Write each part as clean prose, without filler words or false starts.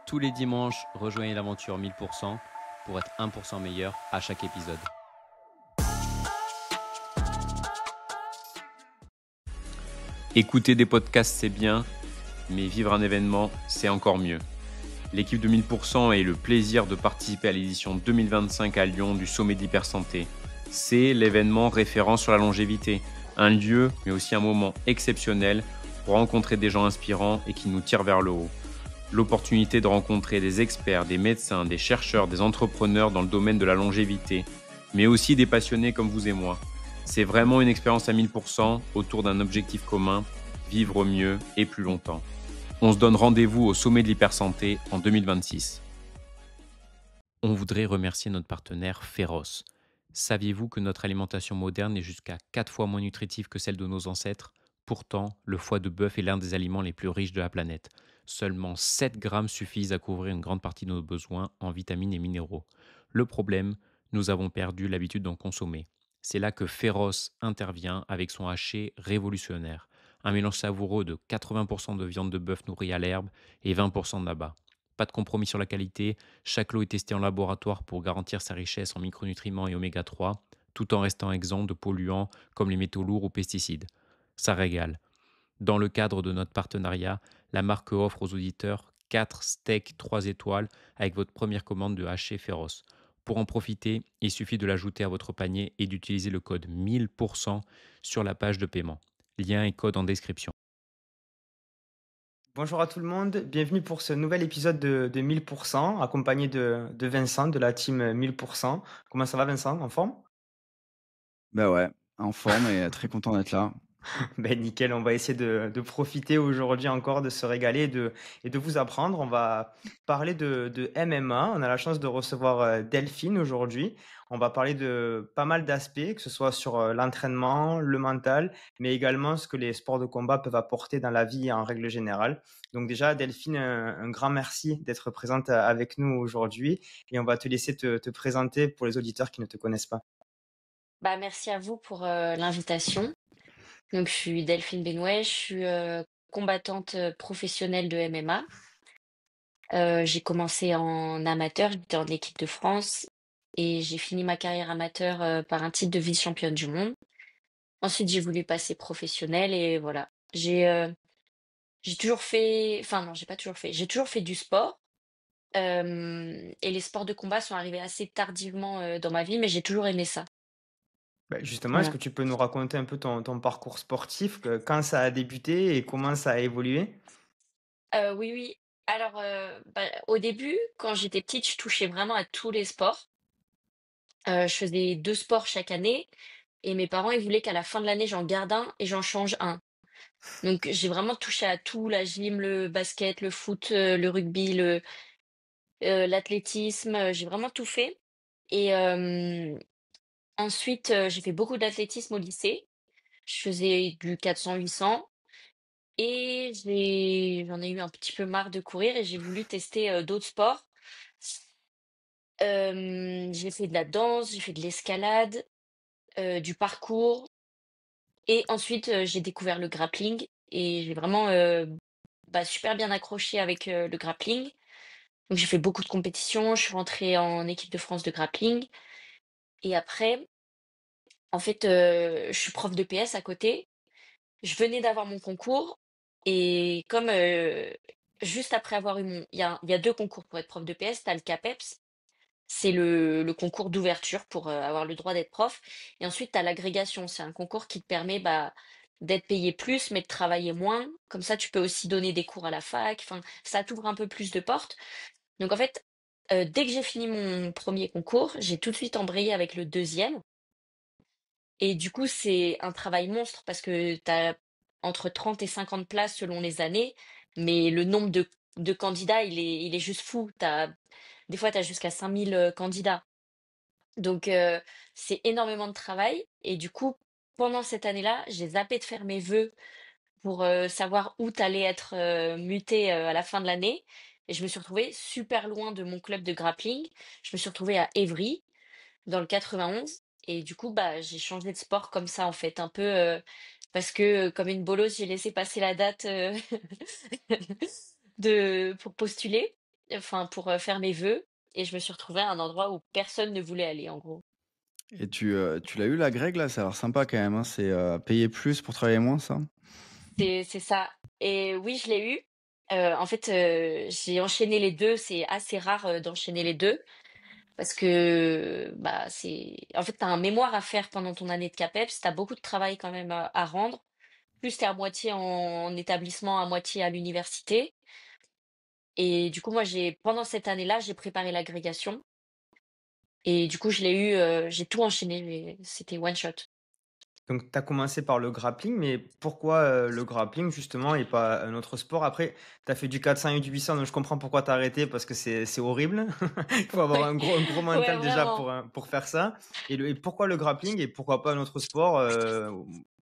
Tous les dimanches, rejoignez l'aventure 1000% pour être 1% meilleur à chaque épisode. Écouter des podcasts, c'est bien, mais vivre un événement, c'est encore mieux. L'équipe de 1000% a eu le plaisir de participer à l'édition 2025 à Lyon du Sommet d'Hypersanté. C'est l'événement référent sur la longévité, un lieu, mais aussi un moment exceptionnel pour rencontrer des gens inspirants et qui nous tirent vers le haut. L'opportunité de rencontrer des experts, des médecins, des chercheurs, des entrepreneurs dans le domaine de la longévité, mais aussi des passionnés comme vous et moi. C'est vraiment une expérience à 1000% autour d'un objectif commun, vivre mieux et plus longtemps. On se donne rendez-vous au sommet de l'hypersanté en 2026. On voudrait remercier notre partenaire Féroce. Saviez-vous que notre alimentation moderne est jusqu'à 4 fois moins nutritive que celle de nos ancêtres? Pourtant, le foie de bœuf est l'un des aliments les plus riches de la planète. Seulement 7 grammes suffisent à couvrir une grande partie de nos besoins en vitamines et minéraux. Le problème, nous avons perdu l'habitude d'en consommer. C'est là que Féroce intervient avec son haché révolutionnaire. Un mélange savoureux de 80% de viande de bœuf nourrie à l'herbe et 20% d'abat. Pas de compromis sur la qualité, chaque lot est testé en laboratoire pour garantir sa richesse en micronutriments et oméga 3, tout en restant exempt de polluants comme les métaux lourds ou pesticides. Ça régale. Dans le cadre de notre partenariat, la marque offre aux auditeurs 4 steaks 3 étoiles avec votre première commande de haché féroce. Pour en profiter, il suffit de l'ajouter à votre panier et d'utiliser le code 1000% sur la page de paiement. Lien et code en description. Bonjour à tout le monde, bienvenue pour ce nouvel épisode de 1000%, accompagné de Vincent de la team 1000%. Comment ça va Vincent, en forme? Bah, ouais, en forme et très content d'être là. Ben nickel, on va essayer de profiter aujourd'hui encore, de se régaler et de vous apprendre. On va parler de MMA. On a la chance de recevoir Delphine aujourd'hui. On va parler de pas mal d'aspects, que ce soit sur l'entraînement, le mental, mais également ce que les sports de combat peuvent apporter dans la vie en règle générale. Donc déjà, Delphine, un grand merci d'être présente avec nous aujourd'hui et on va te laisser te présenter pour les auditeurs qui ne te connaissent pas. Bah, merci à vous pour l'invitation. Donc, je suis Delphine Benouet, je suis combattante professionnelle de MMA. J'ai commencé en amateur, j'étais en équipe de France et j'ai fini ma carrière amateur par un titre de vice-championne du monde. Ensuite, j'ai voulu passer professionnelle et voilà. J'ai toujours fait, enfin non, j'ai pas toujours fait, j'ai toujours fait du sport. Et les sports de combat sont arrivés assez tardivement dans ma vie, mais j'ai toujours aimé ça. Bah, justement, est-ce Voilà. que tu peux nous raconter un peu ton parcours sportif, quand ça a débuté et comment ça a évolué? Oui, oui. Alors, bah, au début, quand j'étais petite, je touchais vraiment à tous les sports. Je faisais 2 sports chaque année et mes parents, ils voulaient qu'à la fin de l'année, j'en garde un et j'en change un. Donc j'ai vraiment touché à tout, la gym, le basket, le foot, le rugby, l'athlétisme, j'ai vraiment tout fait et ensuite, j'ai fait beaucoup d'athlétisme au lycée. Je faisais du 400-800 et j'en ai eu un petit peu marre de courir et j'ai voulu tester, d'autres sports. J'ai fait de la danse, j'ai fait de l'escalade, du parcours et ensuite, j'ai découvert le grappling et j'ai vraiment, bah, super bien accroché avec, le grappling. Donc j'ai fait beaucoup de compétitions, je suis rentrée en équipe de France de grappling et après, en fait, je suis prof de PS à côté. Je venais d'avoir mon concours et comme, juste après avoir eu mon il y a 2 concours pour être prof de PS, tu as le CAPEPS. C'est le concours d'ouverture pour, avoir le droit d'être prof et ensuite tu as l'agrégation. C'est un concours qui te permet, bah, d'être payé plus, mais de travailler moins. Comme ça, tu peux aussi donner des cours à la fac, enfin, ça t'ouvre un peu plus de portes. Donc en fait, dès que j'ai fini mon premier concours, j'ai tout de suite embrayé avec le deuxième. Et du coup, c'est un travail monstre parce que tu as entre 30 et 50 places selon les années, mais le nombre de candidats, il est juste fou. Des fois, tu as jusqu'à 5000 candidats. Donc, c'est énormément de travail et du coup, pendant cette année-là, j'ai zappé de faire mes vœux pour, savoir où tu allais être, mutée, à la fin de l'année et je me suis retrouvée super loin de mon club de grappling. Je me suis retrouvée à Évry, dans le 91 et du coup, bah, j'ai changé de sport comme ça, en fait, un peu, parce que, comme une bolosse, j'ai laissé passer la date, pour postuler enfin pour faire mes vœux, et je me suis retrouvée à un endroit où personne ne voulait aller, en gros. Et tu l'as eu la grecque là? Ça a l'air sympa quand même, hein? C'est, payer plus pour travailler moins, ça? C'est ça. Et oui, je l'ai eu. En fait, j'ai enchaîné les 2. C'est assez rare, d'enchaîner les 2 parce que, bah, c'est en fait, tu as un mémoire à faire pendant ton année de CAPEPS, tu as beaucoup de travail quand même à rendre. Plus tu es à moitié en établissement, à moitié à l'université, et du coup, moi, pendant cette année-là, j'ai préparé l'agrégation, et du coup, je l'ai eu, j'ai tout enchaîné, c'était one shot. Donc, tu as commencé par le grappling, mais pourquoi le grappling justement et pas un autre sport? Après, tu as fait du 400 et du 800, donc je comprends pourquoi tu as arrêté parce que c'est horrible. Il faut avoir Ouais, un gros ouais, mental déjà vraiment. pour faire ça. Et pourquoi le grappling et pourquoi pas un autre sport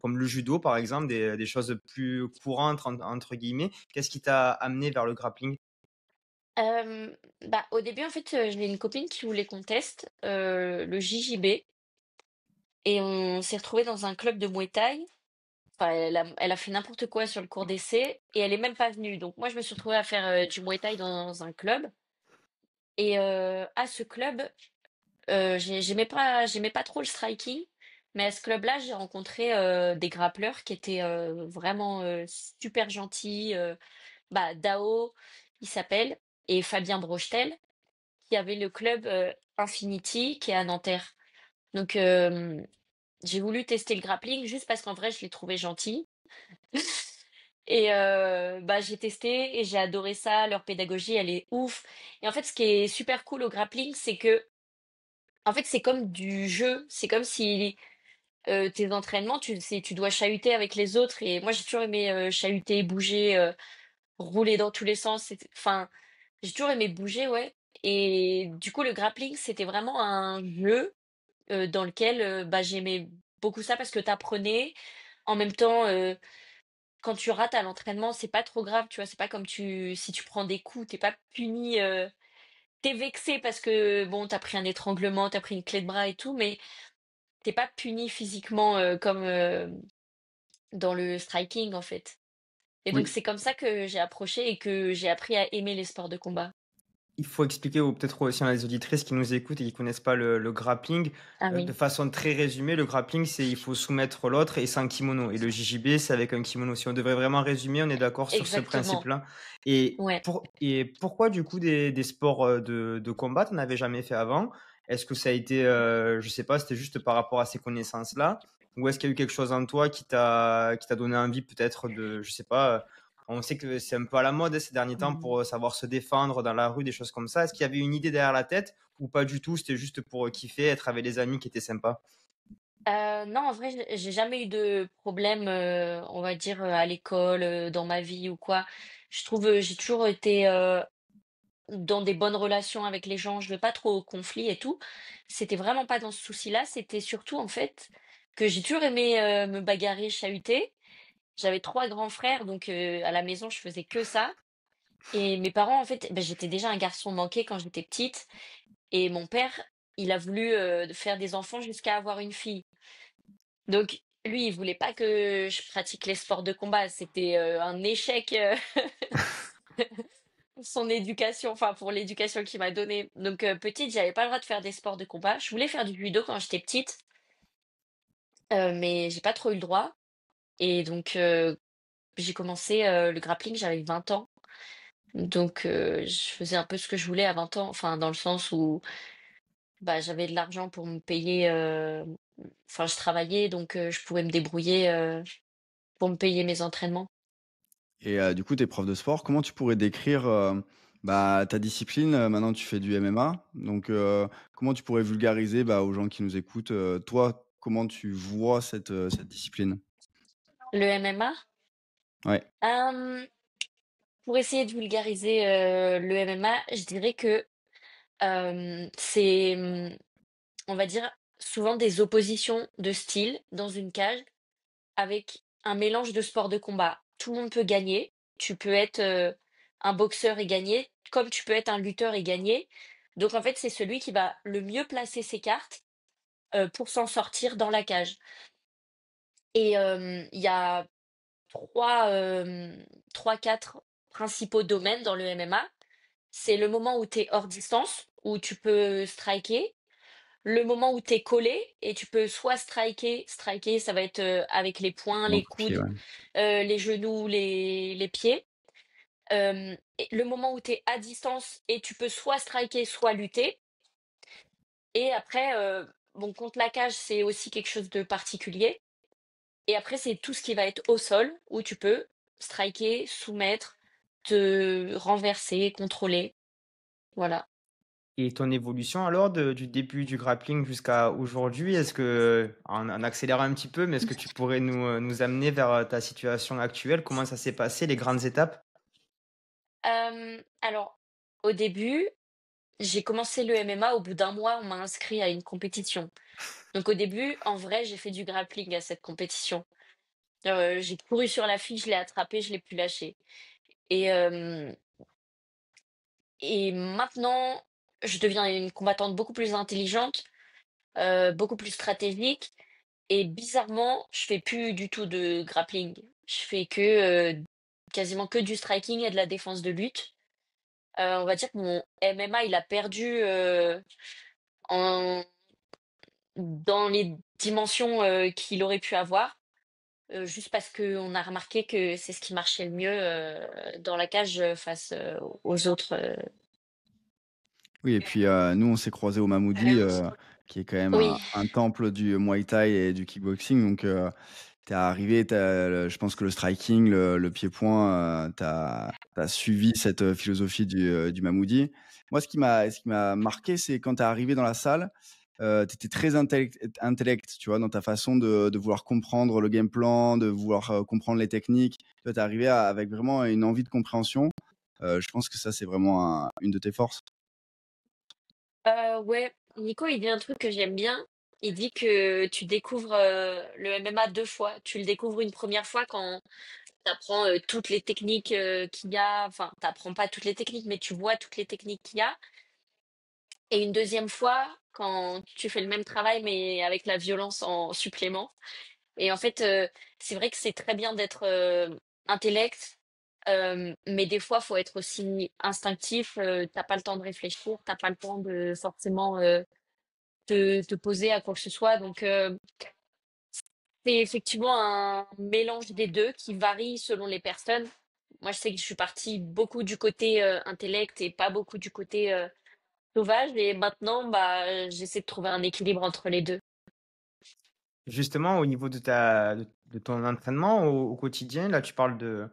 comme le judo par exemple, des choses plus courantes entre guillemets? Qu'est-ce qui t'a amené vers le grappling? Bah, au début, en fait, j'ai une copine qui voulait qu'on teste, le JJB, et on s'est retrouvés dans un club de Muay Thai. Enfin, elle a fait n'importe quoi sur le cours d'essai et elle est même pas venue. Donc moi, je me suis retrouvée à faire, du Muay Thai dans un club, et à ce club, j'aimais pas trop le striking, mais à ce club-là, j'ai rencontré, des grappleurs qui étaient, vraiment, super gentils, bah, Dao, il s'appelle, et Fabien Brochetel, qui avait le club, Infinity, qui est à Nanterre. Donc j'ai voulu tester le grappling juste parce qu'en vrai, je l'ai trouvé gentil. Et bah, j'ai testé et j'ai adoré ça. Leur pédagogie, elle est ouf. Et en fait, ce qui est super cool au grappling, c'est que, en fait, c'est comme du jeu. C'est comme si tes entraînements, tu dois chahuter avec les autres. Et moi, j'ai toujours aimé chahuter, bouger, rouler dans tous les sens. Enfin, j'ai toujours aimé bouger, ouais. Et du coup, le grappling, c'était vraiment un jeu dans lequel bah, j'aimais beaucoup ça parce que t'apprenais. En même temps, quand tu rates à l'entraînement, c'est pas trop grave, tu vois. C'est pas comme si tu prends des coups, t'es pas puni. T'es vexé parce que bon, t'as pris un étranglement, t'as pris une clé de bras et tout, mais t'es pas puni physiquement comme dans le striking en fait. Et donc Oui. c'est comme ça que j'ai approché et que j'ai appris à aimer les sports de combat. Il faut expliquer ou peut-être aussi à les auditrices qui nous écoutent et qui connaissent pas le grappling. Ah De oui, façon très résumée, le grappling, c'est il faut soumettre l'autre et sans kimono. Et le JJB, c'est avec un kimono. Si on devrait vraiment résumer, on est d'accord sur ce exactement. principe-là. Et pourquoi du coup des sports de combat, tu n'avais jamais fait avant? Est-ce que ça a été, je sais pas, c'était juste par rapport à ces connaissances-là? Ou est-ce qu'il y a eu quelque chose en toi qui t'a donné envie peut-être de, je sais pas, on sait que c'est un peu à la mode ces derniers temps Ouais. pour savoir se défendre dans la rue, des choses comme ça. Est-ce qu'il y avait une idée derrière la tête ou pas du tout? C'était juste pour kiffer, être avec des amis qui étaient sympas. Non, en vrai, j'ai jamais eu de problème, on va dire, à l'école, dans ma vie ou quoi. Je trouve, j'ai toujours été, dans des bonnes relations avec les gens, je vais pas trop au conflit et tout. C'était vraiment pas dans ce souci-là, c'était surtout, en fait, que j'ai toujours aimé, me bagarrer, chahuter. J'avais 3 grands frères, donc à la maison, je faisais que ça, et mes parents, en fait, bah, j'étais déjà un garçon manqué quand j'étais petite, et mon père, il a voulu, faire des enfants jusqu'à avoir une fille. Donc lui, il voulait pas que je pratique les sports de combat. C'était, un échec, pour son éducation, enfin pour l'éducation qu'il m'a donnée. Donc petite, j'avais pas le droit de faire des sports de combat. Je voulais faire du judo quand j'étais petite, mais j'ai pas trop eu le droit, et donc j'ai commencé, le grappling, j'avais 20 ans. Donc je faisais un peu ce que je voulais à 20 ans, enfin dans le sens où, bah, j'avais de l'argent pour me payer, enfin je travaillais, donc je pouvais me débrouiller, pour me payer mes entraînements. Et du coup, tu es prof de sport. Comment tu pourrais décrire, bah, ta discipline? Maintenant, tu fais du MMA. Donc, comment tu pourrais vulgariser, bah, aux gens qui nous écoutent, toi, comment tu vois cette discipline? Le MMA? Ouais. Hem, pour essayer de vulgariser, le MMA, je dirais que, c'est, on va dire, souvent des oppositions de styles dans une cage avec un mélange de sports de combat. Tout le monde peut gagner. Tu peux être, un boxeur et gagner, comme tu peux être un lutteur et gagner. Donc en fait, c'est celui qui va le mieux placer ses cartes, pour s'en sortir dans la cage. Et il y a 3, 3-4 principaux domaines dans le MMA. c'est le moment où tu es hors distance, où tu peux striker, le moment où tu es collé et tu peux soit striker, ça va être, avec les poings, En les coup de pied, coudes, ouais. les genoux, les pieds. Et le moment où tu es à distance et tu peux soit striker, soit lutter. Et après, bon, contre la cage, c'est aussi quelque chose de particulier. Et après, c'est tout ce qui va être au sol, où tu peux striker, soumettre, te renverser, contrôler. Voilà. Et ton évolution alors du début du grappling jusqu'à aujourd'hui, est-ce que, en accélérant un petit peu, mais est-ce que tu pourrais nous amener vers ta situation actuelle? Comment ça s'est passé, les grandes étapes? Alors, au début, j'ai commencé le MMA. Au bout d'un mois, on m'a inscrit à une compétition. Donc au début, en vrai, j'ai fait du grappling à cette compétition. J'ai couru sur la fille, je l'ai attrapée, je l'ai plus lâchée. Et, et maintenant, je deviens une combattante beaucoup plus intelligente, beaucoup plus stratégique. Et bizarrement, je fais plus du tout de grappling. Je fais quasiment que du striking et de la défense de lutte. On va dire que mon MMA, il a perdu en... dans les dimensions qu'il aurait pu avoir, juste parce qu'on a remarqué que c'est ce qui marchait le mieux dans la cage face aux autres. Oui et puis, nous, on s'est croisés au Mamoudi, qui est quand même un Oui, un temple du Muay Thai et du kickboxing donc tu arrivé, je pense que le striking, le pied-point, tu as suivi cette, philosophie du Mamoudi. Moi, ce qui m'a marqué, c'est quand tu es arrivé dans la salle, tu étais très intellect, tu vois? Dans ta façon de vouloir comprendre le game plan, de vouloir, comprendre les techniques. Tu vois, tu es arrivé avec vraiment une envie de compréhension. Je pense que ça, c'est vraiment une de tes forces. ouais, Nico, il dit un truc que j'aime bien. Il dit que tu découvres le MMA deux fois. Tu le découvres une première fois quand tu apprends toutes les techniques qu'il y a. Enfin, t'apprends pas toutes les techniques, mais tu vois toutes les techniques qu'il y a. Et une deuxième fois quand tu fais le même travail, mais avec la violence en supplément. Et en fait, c'est vrai que c'est très bien d'être intellect, mais des fois, faut être aussi instinctif. T'as pas le temps de réfléchir, t'as pas le temps de forcément te poser à quoi que ce soit. Donc, c'est effectivement un mélange des deux qui varie selon les personnes. Moi, je sais que je suis partie beaucoup du côté intellect et pas beaucoup du côté sauvage. Et maintenant, bah, j'essaie de trouver un équilibre entre les deux. Justement, au niveau de ton entraînement au quotidien, là, tu parles de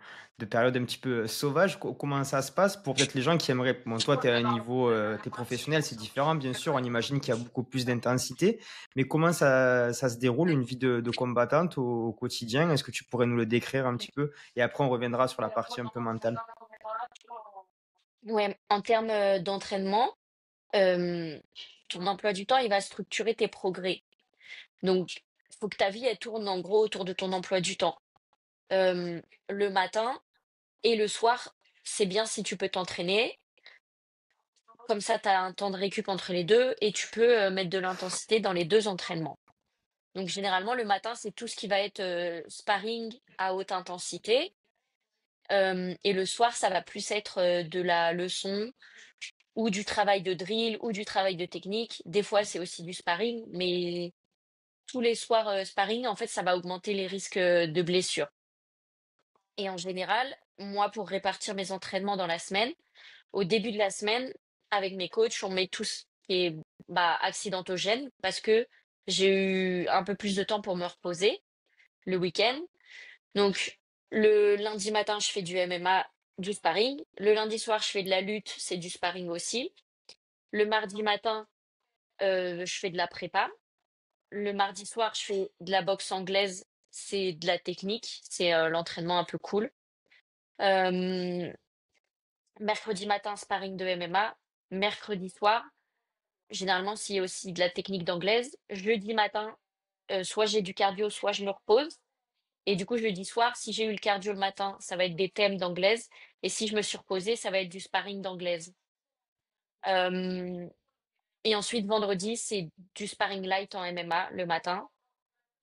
périodes un petit peu sauvages. Comment ça se passe pour peut-être les gens qui aimeraient. Bon, toi, tu es à un niveau, tu professionnel, c'est différent, bien sûr. On imagine qu'il y a beaucoup plus d'intensité. Mais comment ça se déroule, une vie de combattante au quotidien? Est-ce que tu pourrais nous le décrire un petit peu? Et après, on reviendra sur la partie un peu mentale. Ouais, en termes d'entraînement, euh, ton emploi du temps, il va structurer tes progrès. Donc, il faut que ta vie, elle tourne en gros autour de ton emploi du temps. Le matin et le soir, c'est bien si tu peux t'entraîner. Comme ça, tu as un temps de récup entre les deux et tu peux mettre de l'intensité dans les deux entraînements. Donc, généralement, le matin, c'est tout ce qui va être sparring à haute intensité. Et le soir, ça va plus être de la leçon ou du travail de drill ou du travail de technique. Des fois, c'est aussi du sparring, mais tous les soirs sparring, en fait, ça va augmenter les risques de blessures. Et en général, moi, pour répartir mes entraînements dans la semaine, au début de la semaine, avec mes coachs, on met tout ce qui est accidentogène parce que j'ai eu un peu plus de temps pour me reposer le week-end. Donc, le lundi matin, je fais du MMA, du sparring. Le lundi soir, je fais de la lutte, c'est du sparring aussi. Le mardi matin, je fais de la prépa. Le mardi soir, je fais de la boxe anglaise, c'est de la technique, c'est l'entraînement un peu cool. Euh, Mercredi matin, sparring de MMA. Mercredi soir, généralement, s'il y a aussi de la technique d'anglaise. Jeudi matin, soit j'ai du cardio, soit je me repose. Et du coup, jeudi soir, si j'ai eu le cardio le matin, ça va être des thèmes d'anglaise. Et si je me suis reposée, ça va être du sparring d'anglaise. Euh, et ensuite, vendredi, c'est du sparring light en MMA le matin.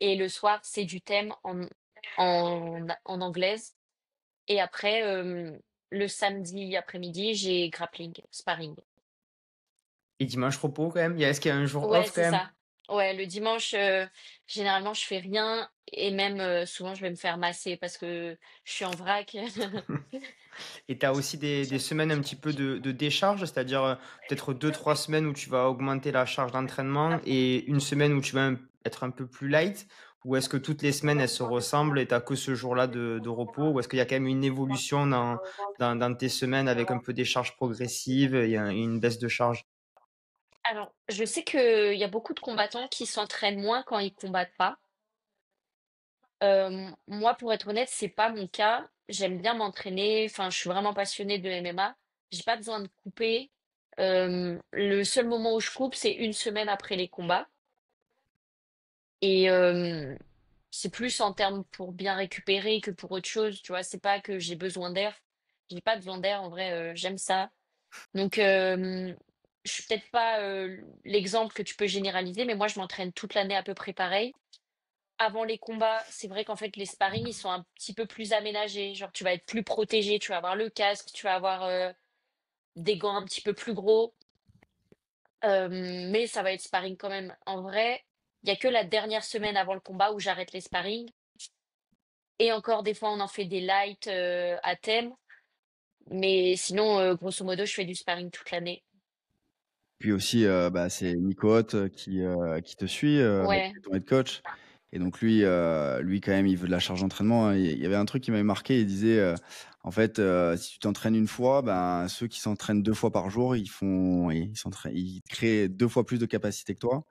Et le soir, c'est du thème en anglaise. Et après, le samedi après-midi, j'ai grappling, sparring. Et dimanche repos quand même? Est-ce qu'il y a un jour Ouais, off quand c'est même? ça. Ouais, le dimanche, généralement, je fais rien et même, souvent, je vais me faire masser parce que je suis en vrac. Et tu as aussi des semaines un petit peu de décharge, c'est-à-dire, peut-être 2 3 semaines où tu vas augmenter la charge d'entraînement et une semaine où tu vas être un peu plus light? Ou est-ce que toutes les semaines, elles se ressemblent et tu as que ce jour-là de repos? Ou est-ce qu'il y a quand même une évolution dans tes semaines avec un peu des charges progressives et une baisse de charge? Alors, je sais qu'il y a beaucoup de combattants qui s'entraînent moins quand ils combattent pas. Moi, pour être honnête, c'est pas mon cas. J'aime bien m'entraîner, enfin, je suis vraiment passionnée de MMA. J'ai pas besoin de couper. Le seul moment où je coupe, c'est une semaine après les combats et c'est plus en termes pour bien récupérer que pour autre chose, tu vois? C'est pas que j'ai besoin d'air. J'ai pas besoin d'air en vrai, j'aime ça. Donc je suis peut-être pas, l'exemple que tu peux généraliser, mais moi, je m'entraîne toute l'année à peu près pareil. Avant les combats, c'est vrai qu'en fait, les sparring, ils sont un petit peu plus aménagés. Genre, tu vas être plus protégé, tu vas avoir le casque, tu vas avoir des gants un petit peu plus gros. Mais ça va être sparring quand même. En vrai, il y a que la dernière semaine avant le combat où j'arrête les sparring. Et encore, des fois, on en fait des light à thème. Mais sinon, grosso modo, je fais du sparring toute l'année. Puis aussi, bah, c'est Nico Hott, qui te suit, Ouais. qui est ton head coach et donc lui quand même, il veut de la charge d'entraînement, hein. Il y avait un truc qui m'avait marqué, il disait, en fait, si tu t'entraînes une fois, ben, ceux qui s'entraînent 2 fois par jour, ils créent 2 fois plus de capacité que toi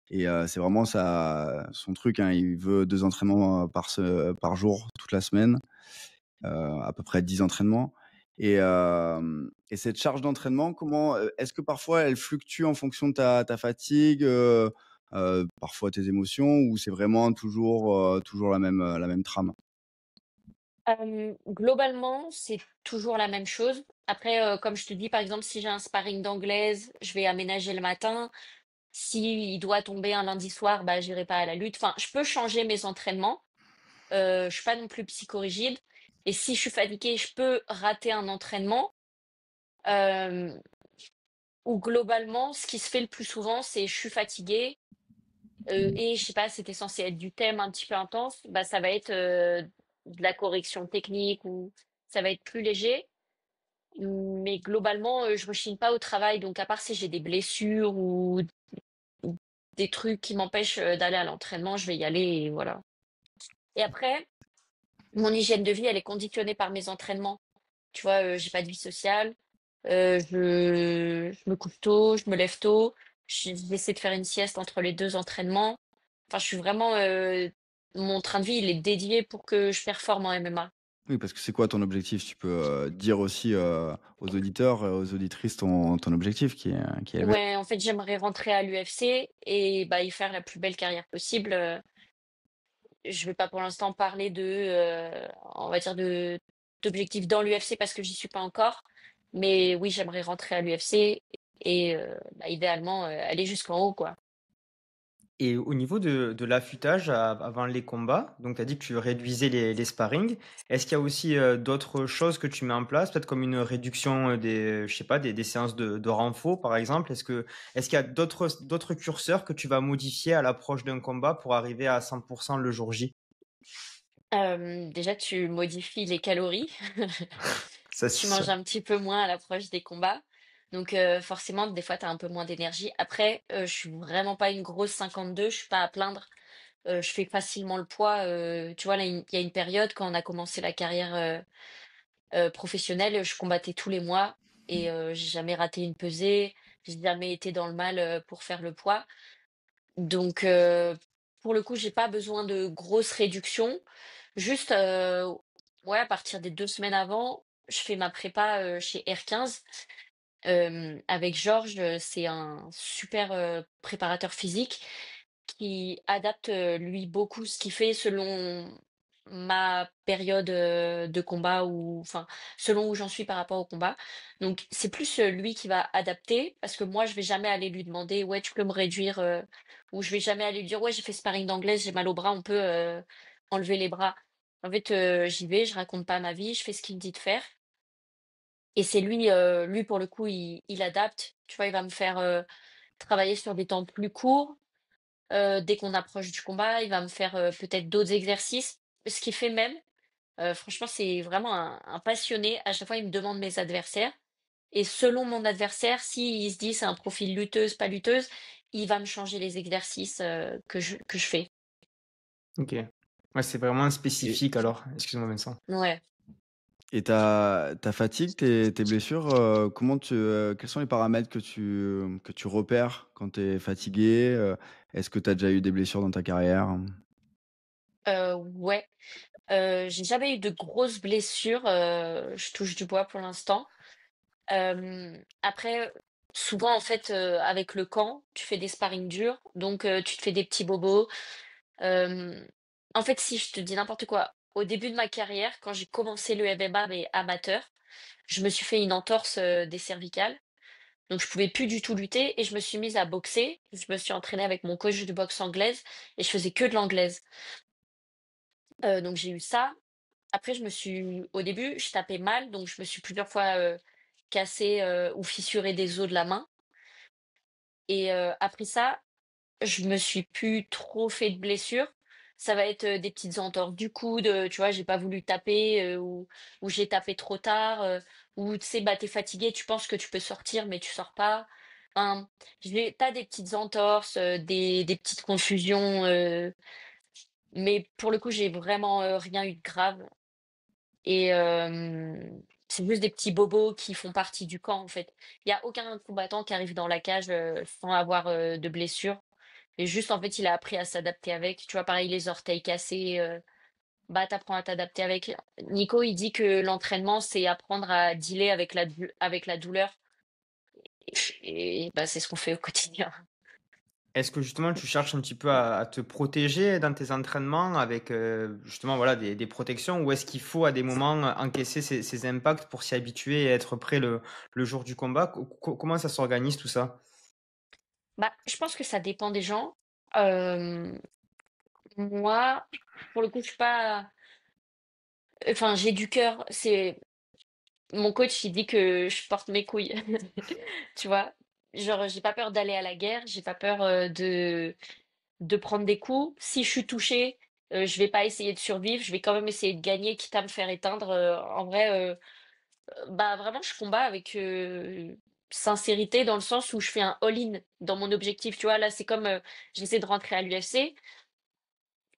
et c'est vraiment son truc, hein. Il veut 2 entraînements, par jour toute la semaine, à peu près 10 entraînements et cette charge d'entraînement, est-ce que parfois elle fluctue en fonction de ta fatigue, parfois tes émotions ou c'est vraiment toujours la même trame? Globalement, c'est toujours la même chose. Après, comme je te dis, par exemple, si j'ai un sparring d'anglaise, je vais aménager le matin. S'il doit tomber un lundi soir, bah, j'irai pas à la lutte. Enfin, je peux changer mes entraînements. Je suis pas non plus psychorigide. Et si je suis fatiguée, je peux rater un entraînement. Euh, ou globalement, ce qui se fait le plus souvent, c'est je suis fatiguée et je sais pas, c'était censé être du thème un petit peu intense. Bah, ça va être de la correction technique ou ça va être plus léger. Mais globalement, je rechigne pas au travail. Donc, à part si j'ai des blessures ou des trucs qui m'empêchent d'aller à l'entraînement, je vais y aller et voilà. Et après, mon hygiène de vie, elle est conditionnée par mes entraînements. Tu vois, j'ai pas de vie sociale. Je me couche tôt, je me lève tôt. J'essaie de faire une sieste entre les deux entraînements. Enfin, je suis vraiment. Mon train de vie, il est dédié pour que je performe en MMA. Oui, parce que c'est quoi ton objectif? Tu peux, dire aussi, aux auditeurs, aux auditrices ton objectif qui est élevé. Ouais, en fait, j'aimerais rentrer à l'UFC et bah, y faire la plus belle carrière possible. Je vais pas pour l'instant parler on va dire d'objectifs dans l'UFC parce que j'y suis pas encore. Mais oui, j'aimerais rentrer à l'UFC et bah, idéalement aller jusqu'en haut, quoi. Et au niveau de l'affûtage avant les combats, donc tu as dit que tu réduisais les sparring. Est-ce qu'il y a aussi d'autres choses que tu mets en place, peut-être comme une réduction je sais pas, des séances de renfort par exemple? Est-ce qu'il y a d'autres curseurs que tu vas modifier à l'approche d'un combat pour arriver à 100% le jour J? Déjà, tu modifies les calories. Ça, Tu c'est sûr. manges un petit peu moins à l'approche des combats. Donc forcément, des fois, tu as un peu moins d'énergie. Après, je suis vraiment pas une grosse 52, je suis pas à plaindre. Je fais facilement le poids. Tu vois, là, il y a une période quand on a commencé la carrière professionnelle, je combattais tous les mois et j'ai jamais raté une pesée. J'ai jamais été dans le mal pour faire le poids. Donc pour le coup, j'ai pas besoin de grosses réductions. Juste, ouais, à partir des 2 semaines avant, je fais ma prépa chez R15 avec Georges. C'est un super préparateur physique qui adapte, lui, beaucoup ce qu'il fait selon ma période, de combat ou enfin, selon où j'en suis par rapport au combat. Donc c'est plus, lui qui va adapter parce que moi, je vais jamais aller lui demander: «Ouais, tu peux me réduire?» ou je vais jamais aller lui dire: «Ouais, j'ai fait sparring d'anglaise, j'ai mal au bras, on peut, enlever les bras». En fait, j'y vais, je raconte pas ma vie, je fais ce qu'il me dit de faire Et c'est lui pour le coup, il adapte. Tu vois, il va me faire travailler sur des temps plus courts. Dès qu'on approche du combat, il va me faire peut-être d'autres exercices. Ce qu'il fait même, franchement, c'est vraiment un passionné. À chaque fois, il me demande mes adversaires. Et selon mon adversaire, s'il se dit c'est un profil lutteuse, pas lutteuse, il va me changer les exercices que je fais. OK. Ouais, c'est vraiment Et, spécifique alors. Excuse-moi, Vincent. Ouais. et ta fatigue, tes blessures, quels sont les paramètres que tu repères quand tu es fatigué? Est-ce que tu as déjà eu des blessures dans ta carrière? Ouais. J'ai jamais eu de grosses blessures, je touche du bois pour l'instant. Après, souvent en fait, avec le camp, tu fais des sparring durs, donc tu te fais des petits bobos. Hem, En fait, si je te dis n'importe quoi, au début de ma carrière, quand j'ai commencé le MMA mais amateur, je me suis fait une entorse, des cervicales, donc je pouvais plus du tout lutter et je me suis mise à boxer. Je me suis entraînée avec mon coach de boxe anglaise et je faisais que de l'anglaise. Donc j'ai eu ça. Après au début, je tapais mal, donc je me suis plusieurs fois, cassé, ou fissuré des os de la main et après ça, je me suis plus trop fait de blessures. Ça va être, des petites entorses du coude, tu vois? J'ai pas voulu taper, ou j'ai tapé trop tard, ou tu sais, bah, tu es fatigué, tu penses que tu peux sortir, mais tu sors pas. Enfin, j'ai tu des petites entorses, des petites confusions, mais pour le coup, j'ai vraiment, rien eu de grave. Et c'est juste des petits bobos qui font partie du camp, en fait. Il y a aucun combattant qui arrive dans la cage, sans avoir, de blessures et juste, en fait, il a appris à s'adapter avec. Tu vois, pareil, les orteils cassés, bah, tu à t'adapter avec. Nico, il dit que l'entraînement, c'est apprendre à dealer avec la douleur et bah, c'est ce qu'on fait au quotidien. Est-ce que justement tu cherches un petit peu à te protéger dans tes entraînements avec, justement voilà des protections? Ou est-ce qu'il faut à des moments, encaisser ces impacts pour s'y habituer et être prêt le jour du combat? Comment ça s'organise tout ça? Bah, je pense que ça dépend des gens. Hem, Moi, pour le coup, je suis pas enfin, j'ai du cœur. C'est mon coach, il dit que je porte mes couilles. Tu vois? Genre, j'ai pas peur d'aller à la guerre, j'ai pas peur, de prendre des coups. Si je suis touchée, je vais pas essayer de survivre, je vais quand même essayer de gagner, quitte à me faire éteindre. En vrai, bah, vraiment, je combats avec, sincérité dans le sens où je fais un all-in dans mon objectif, tu vois? Là, c'est comme, j'essaie de rentrer à l'UFC,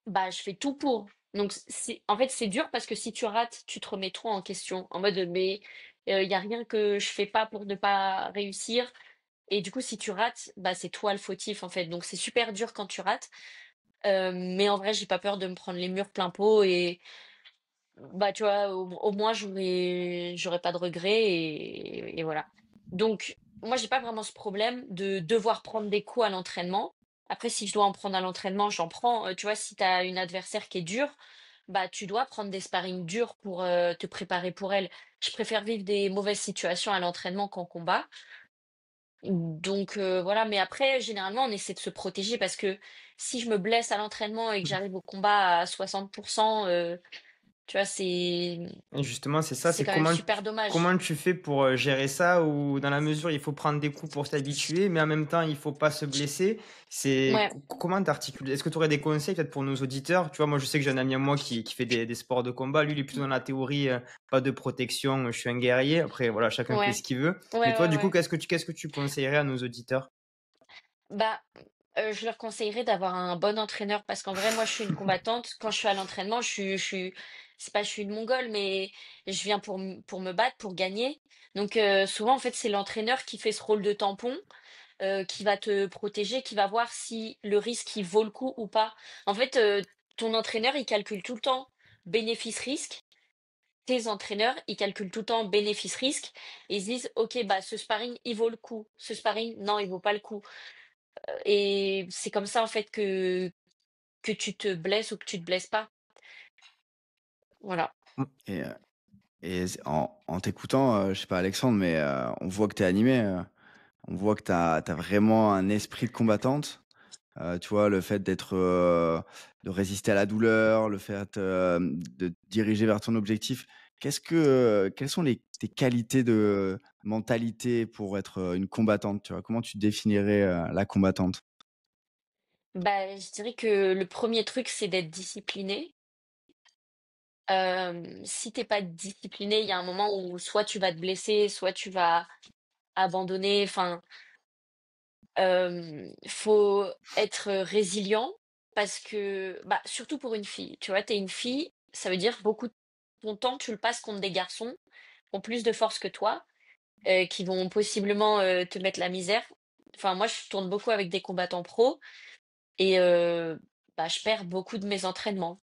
bah, je fais tout pour. Donc c'est en fait, c'est dur parce que si tu rates, tu te remets trop en question en mode, mais, il y a rien que je fais pas pour ne pas réussir et du coup, si tu rates, bah, c'est toi le fautif, en fait. Donc c'est super dur quand tu rates. Mais en vrai, j'ai pas peur de me prendre les murs plein pot et bah, tu vois, au moins j'aurais pas de regrets et voilà. Donc moi, j'ai pas vraiment ce problème de devoir prendre des coups à l'entraînement. Après, si je dois en prendre à l'entraînement, j'en prends. Tu vois, si tu as une adversaire qui est dure, bah, tu dois prendre des sparring durs pour, te préparer pour elle. Je préfère vivre des mauvaises situations à l'entraînement qu'en combat. Donc voilà, mais après, généralement, on essaie de se protéger parce que si je me blesse à l'entraînement et que j'arrive au combat à 60, tu vois, Et justement, c'est ça, c'est c'est quand même super dommage. comment tu fais pour, gérer ça? Ou dans la mesure, il faut prendre des coups pour s'habituer, mais en même temps, il faut pas se blesser? C'est Ouais, comment tu Est-ce que tu aurais des conseils peut-être pour nos auditeurs? Tu vois, moi, je sais que j'ai un ami à moi qui fait des sports de combat. Lui, il est plutôt dans la théorie, pas de protection, je suis un guerrier. Après, voilà, chacun fait ouais, ce qu'il veut. ouais, Mais toi, ouais, du coup, ouais. qu'est-ce que tu conseillerais à nos auditeurs? Bah, je leur conseillerais d'avoir un bon entraîneur parce qu'en vrai, moi, je suis une combattante. Quand je suis à l'entraînement, c'est pas je suis une Mongole, mais je viens pour me battre, pour gagner. Donc, souvent, en fait, c'est l'entraîneur qui fait ce rôle de tampon, qui va te protéger, qui va voir si le risque, il vaut le coup ou pas. En fait, ton entraîneur, il calcule tout le temps bénéfice-risque. Tes entraîneurs, ils calculent tout le temps bénéfice-risque. Et ils se disent, OK, bah, ce sparring, il vaut le coup. Ce sparring, non, il vaut pas le coup. Et c'est comme ça, en fait, que tu te blesses ou que tu te blesses pas. Voilà. Et, en t'écoutant, je sais pas Alexandre, mais on voit que tu es animé, on voit que tu as vraiment un esprit de combattante. Tu vois, le fait de résister à la douleur, le fait, de te diriger vers ton objectif quelles sont tes qualités de mentalité pour être, une combattante, tu vois? Comment tu définirais, la combattante? Bah, je dirais que le premier truc, c'est d'être discipliné. Si t'es pas discipliné, il y a un moment où soit tu vas te blesser, soit tu vas abandonner. Enfin, faut être résilient parce que, bah, surtout pour une fille, tu vois? T'es une fille, ça veut dire beaucoup de ton temps, tu le passes contre des garçons qui ont plus de force que toi, qui vont possiblement, te mettre la misère. Enfin, moi, je tourne beaucoup avec des combattants pros et bah, je perds beaucoup de mes entraînements.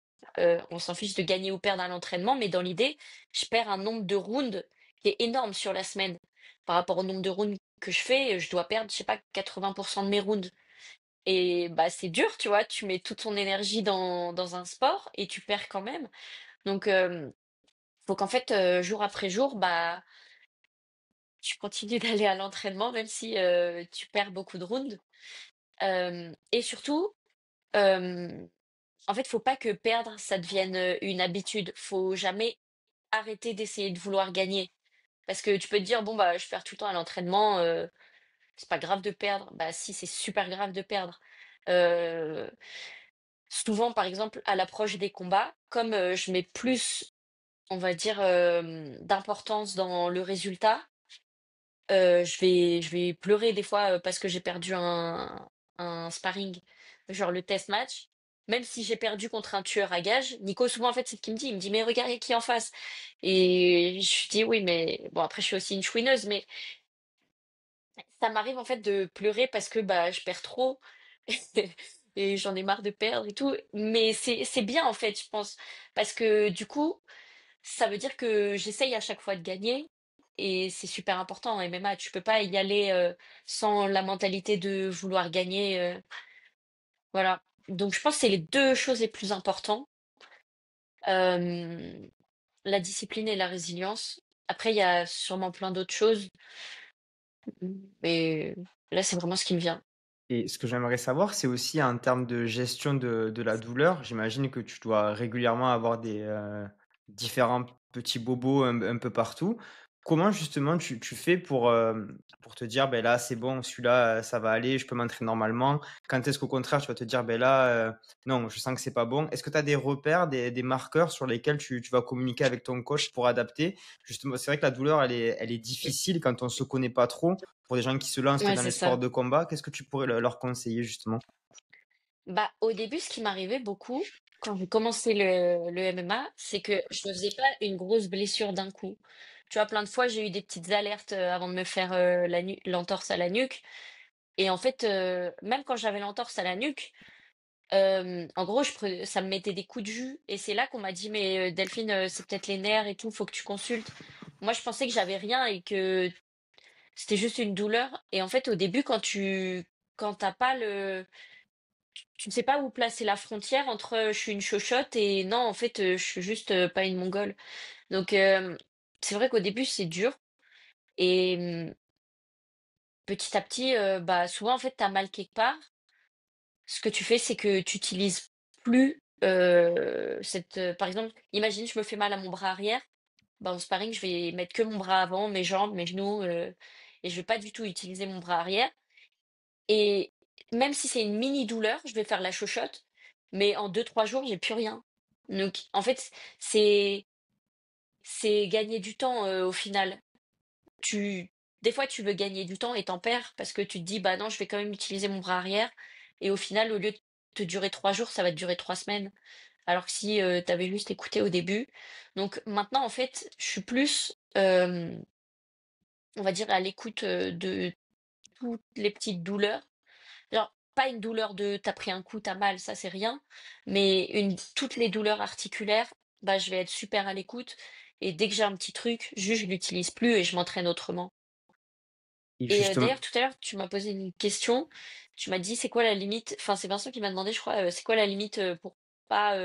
On s'en fiche de gagner ou perdre à l'entraînement, mais dans l'idée, je perds un nombre de rounds qui est énorme sur la semaine. Par rapport au nombre de rounds que je fais, je dois perdre, je sais pas, 80 de mes rounds et bah, c'est dur, tu vois? Tu mets toute ton énergie dans un sport et tu perds quand même. Donc faut qu'en fait, jour après jour, bah, tu continues d'aller à l'entraînement même si, tu perds beaucoup de rounds. Hem et surtout, hem en fait, faut pas que perdre, ça devienne, une habitude. Faut jamais arrêter d'essayer de vouloir gagner. Parce que tu peux te dire: «Bon, bah, je perds tout le temps à l'entraînement, c'est pas grave de perdre». Bah si, c'est super grave de perdre. Heu, Souvent, par exemple, à l'approche des combats, comme, je mets plus, on va dire, d'importance dans le résultat, je vais pleurer des fois, parce que j'ai perdu un sparring, genre le test match. Même si j'ai perdu contre un tueur à gages, Nico souvent en fait c'est ce qu'il me dit, il me dit: «Mais regarde, il y a qui en face?» Et je lui dis: «Oui, mais» bon après je suis aussi une chouineuse, mais ça m'arrive en fait de pleurer parce que, bah, je perds trop et j'en ai marre de perdre et tout. Mais c'est bien en fait, je pense, parce que du coup, ça veut dire que j'essaye à chaque fois de gagner et c'est super important en MMA. Tu peux pas y aller, sans la mentalité de vouloir gagner, voilà. Donc je pense que c'est les 2 choses les plus importantes, hem, la discipline et la résilience. Après, il y a sûrement plein d'autres choses, mais là, c'est vraiment ce qui me vient. Et ce que j'aimerais savoir, c'est aussi en termes de gestion de la douleur. J'imagine que tu dois régulièrement avoir des, différents petits bobos un peu partout. Comment justement tu fais pour te dire: ben là, c'est bon, celui-là, ça va aller, je peux m'entraîner normalement»? Quand est-ce qu'au contraire, tu vas te dire: ben là, non, je sens que c'est pas bon»? Est-ce que tu as des repères, des marqueurs sur lesquels tu vas communiquer avec ton coach pour adapter? Justement, c'est vrai que la douleur, elle est difficile quand on se connaît pas trop. Pour des gens qui se lancent Ouais, dans c'est les sports ça. de combat, qu'est-ce que tu pourrais leur conseiller justement? Bah, au début, ce qui m'arrivait beaucoup, quand j'ai commencé le MMA, c'est que je ne faisais pas une grosse blessure d'un coup. Tu vois, plein de fois, j'ai eu des petites alertes, avant de me faire, l'entorse à la nuque et en fait, même quand j'avais l'entorse à la nuque, en gros, ça me mettait des coups de jus et c'est là qu'on m'a dit: «Mais, Delphine, c'est peut-être les nerfs et tout, faut que tu consultes». Moi, je pensais que j'avais rien et que c'était juste une douleur et en fait, au début, quand t'as pas le tu ne sais pas où placer la frontière entre, je suis une chochotte et non, en fait, je suis juste, pas une mongole. Donc c'est vrai qu'au début, c'est dur et petit à petit, bah, souvent, en fait, tu as mal quelque part. Ce que tu fais, c'est que tu utilises plus, par exemple, imagine, je me fais mal à mon bras arrière, bah, en sparring, je vais mettre que mon bras avant, mes jambes, mes genoux, et je vais pas du tout utiliser mon bras arrière et même si c'est une mini douleur, je vais faire la chochotte, mais en 2 3 jours, j'ai plus rien. Donc en fait, c'est c'est gagner du temps, au final. Tu Des fois, tu veux gagner du temps et tu perds parce que tu te dis: «Bah non, je vais quand même utiliser mon bras arrière» et au final, au lieu de te durer 3 jours, ça va te durer 3 semaines. Alors que si, tu avais juste écouté au début. Donc maintenant, en fait, je suis plus, on va dire à l'écoute, de toutes les petites douleurs. Genre, pas une douleur de «tu pris un coup, t'as mal», ça c'est rien, mais toutes les douleurs articulaires, bah, je vais être super à l'écoute et dès que j'ai un petit truc, juste je l'utilise plus et je m'entraîne autrement. Et Et justement d'ailleurs tout à l'heure, tu m'as posé une question, tu m'as dit: «C'est quoi la limite?» Enfin, c'est Vincent qui m'a demandé, je crois, «C'est quoi la limite, pour pas,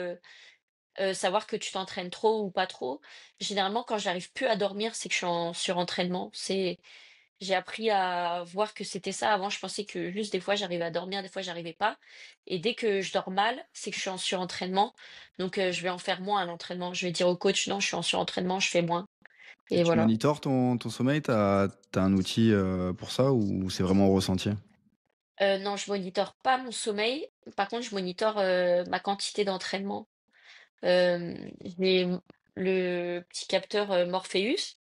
savoir que tu t'entraînes trop ou pas trop?» Généralement, quand j'arrive plus à dormir, c'est que je suis en surentraînement. J'ai appris à voir que c'était ça. Avant, je pensais que juste des fois j'arrivais à dormir, des fois j'arrivais pas. Et dès que je dors mal, c'est que je suis en surentraînement. Donc je vais en faire moins à l'entraînement. Je vais dire au coach, non, je suis en surentraînement, je fais moins. Et Et tu voilà. monitores ton sommeil? T'as un outil pour ça ou c'est vraiment au ressenti? Non, je monitore pas mon sommeil. Par contre, je monitore ma quantité d'entraînement. J'ai le petit capteur Morpheus.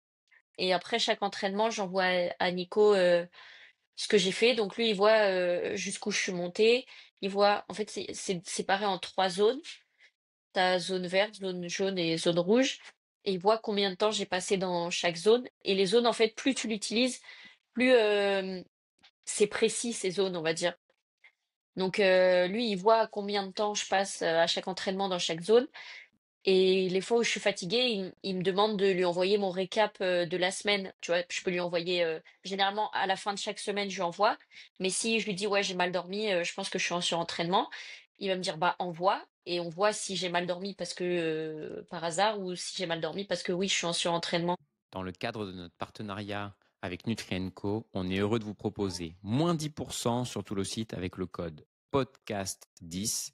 Et après chaque entraînement, j'envoie à Nico ce que j'ai fait. Donc lui, il voit jusqu'où je suis montée. Il voit, en fait, c'est séparé en 3 zones. T'as zone verte, zone jaune et zone rouge. Et il voit combien de temps j'ai passé dans chaque zone. Et les zones, en fait, plus tu l'utilises, plus c'est précis ces zones, on va dire. Donc lui, il voit combien de temps je passe à chaque entraînement dans chaque zone. Et les fois où je suis fatiguée, il me demande de lui envoyer mon récap de la semaine. Tu vois, je peux lui envoyer, généralement à la fin de chaque semaine, je lui envoie. Mais si je lui dis, ouais, j'ai mal dormi, je pense que je suis en surentraînement, il va me dire, bah, envoie. Et on voit si j'ai mal dormi parce que, par hasard, ou si j'ai mal dormi parce que oui, je suis en surentraînement. Dans le cadre de notre partenariat avec Nutrien&Co, on est heureux de vous proposer moins 10% sur tout le site avec le code podcast10.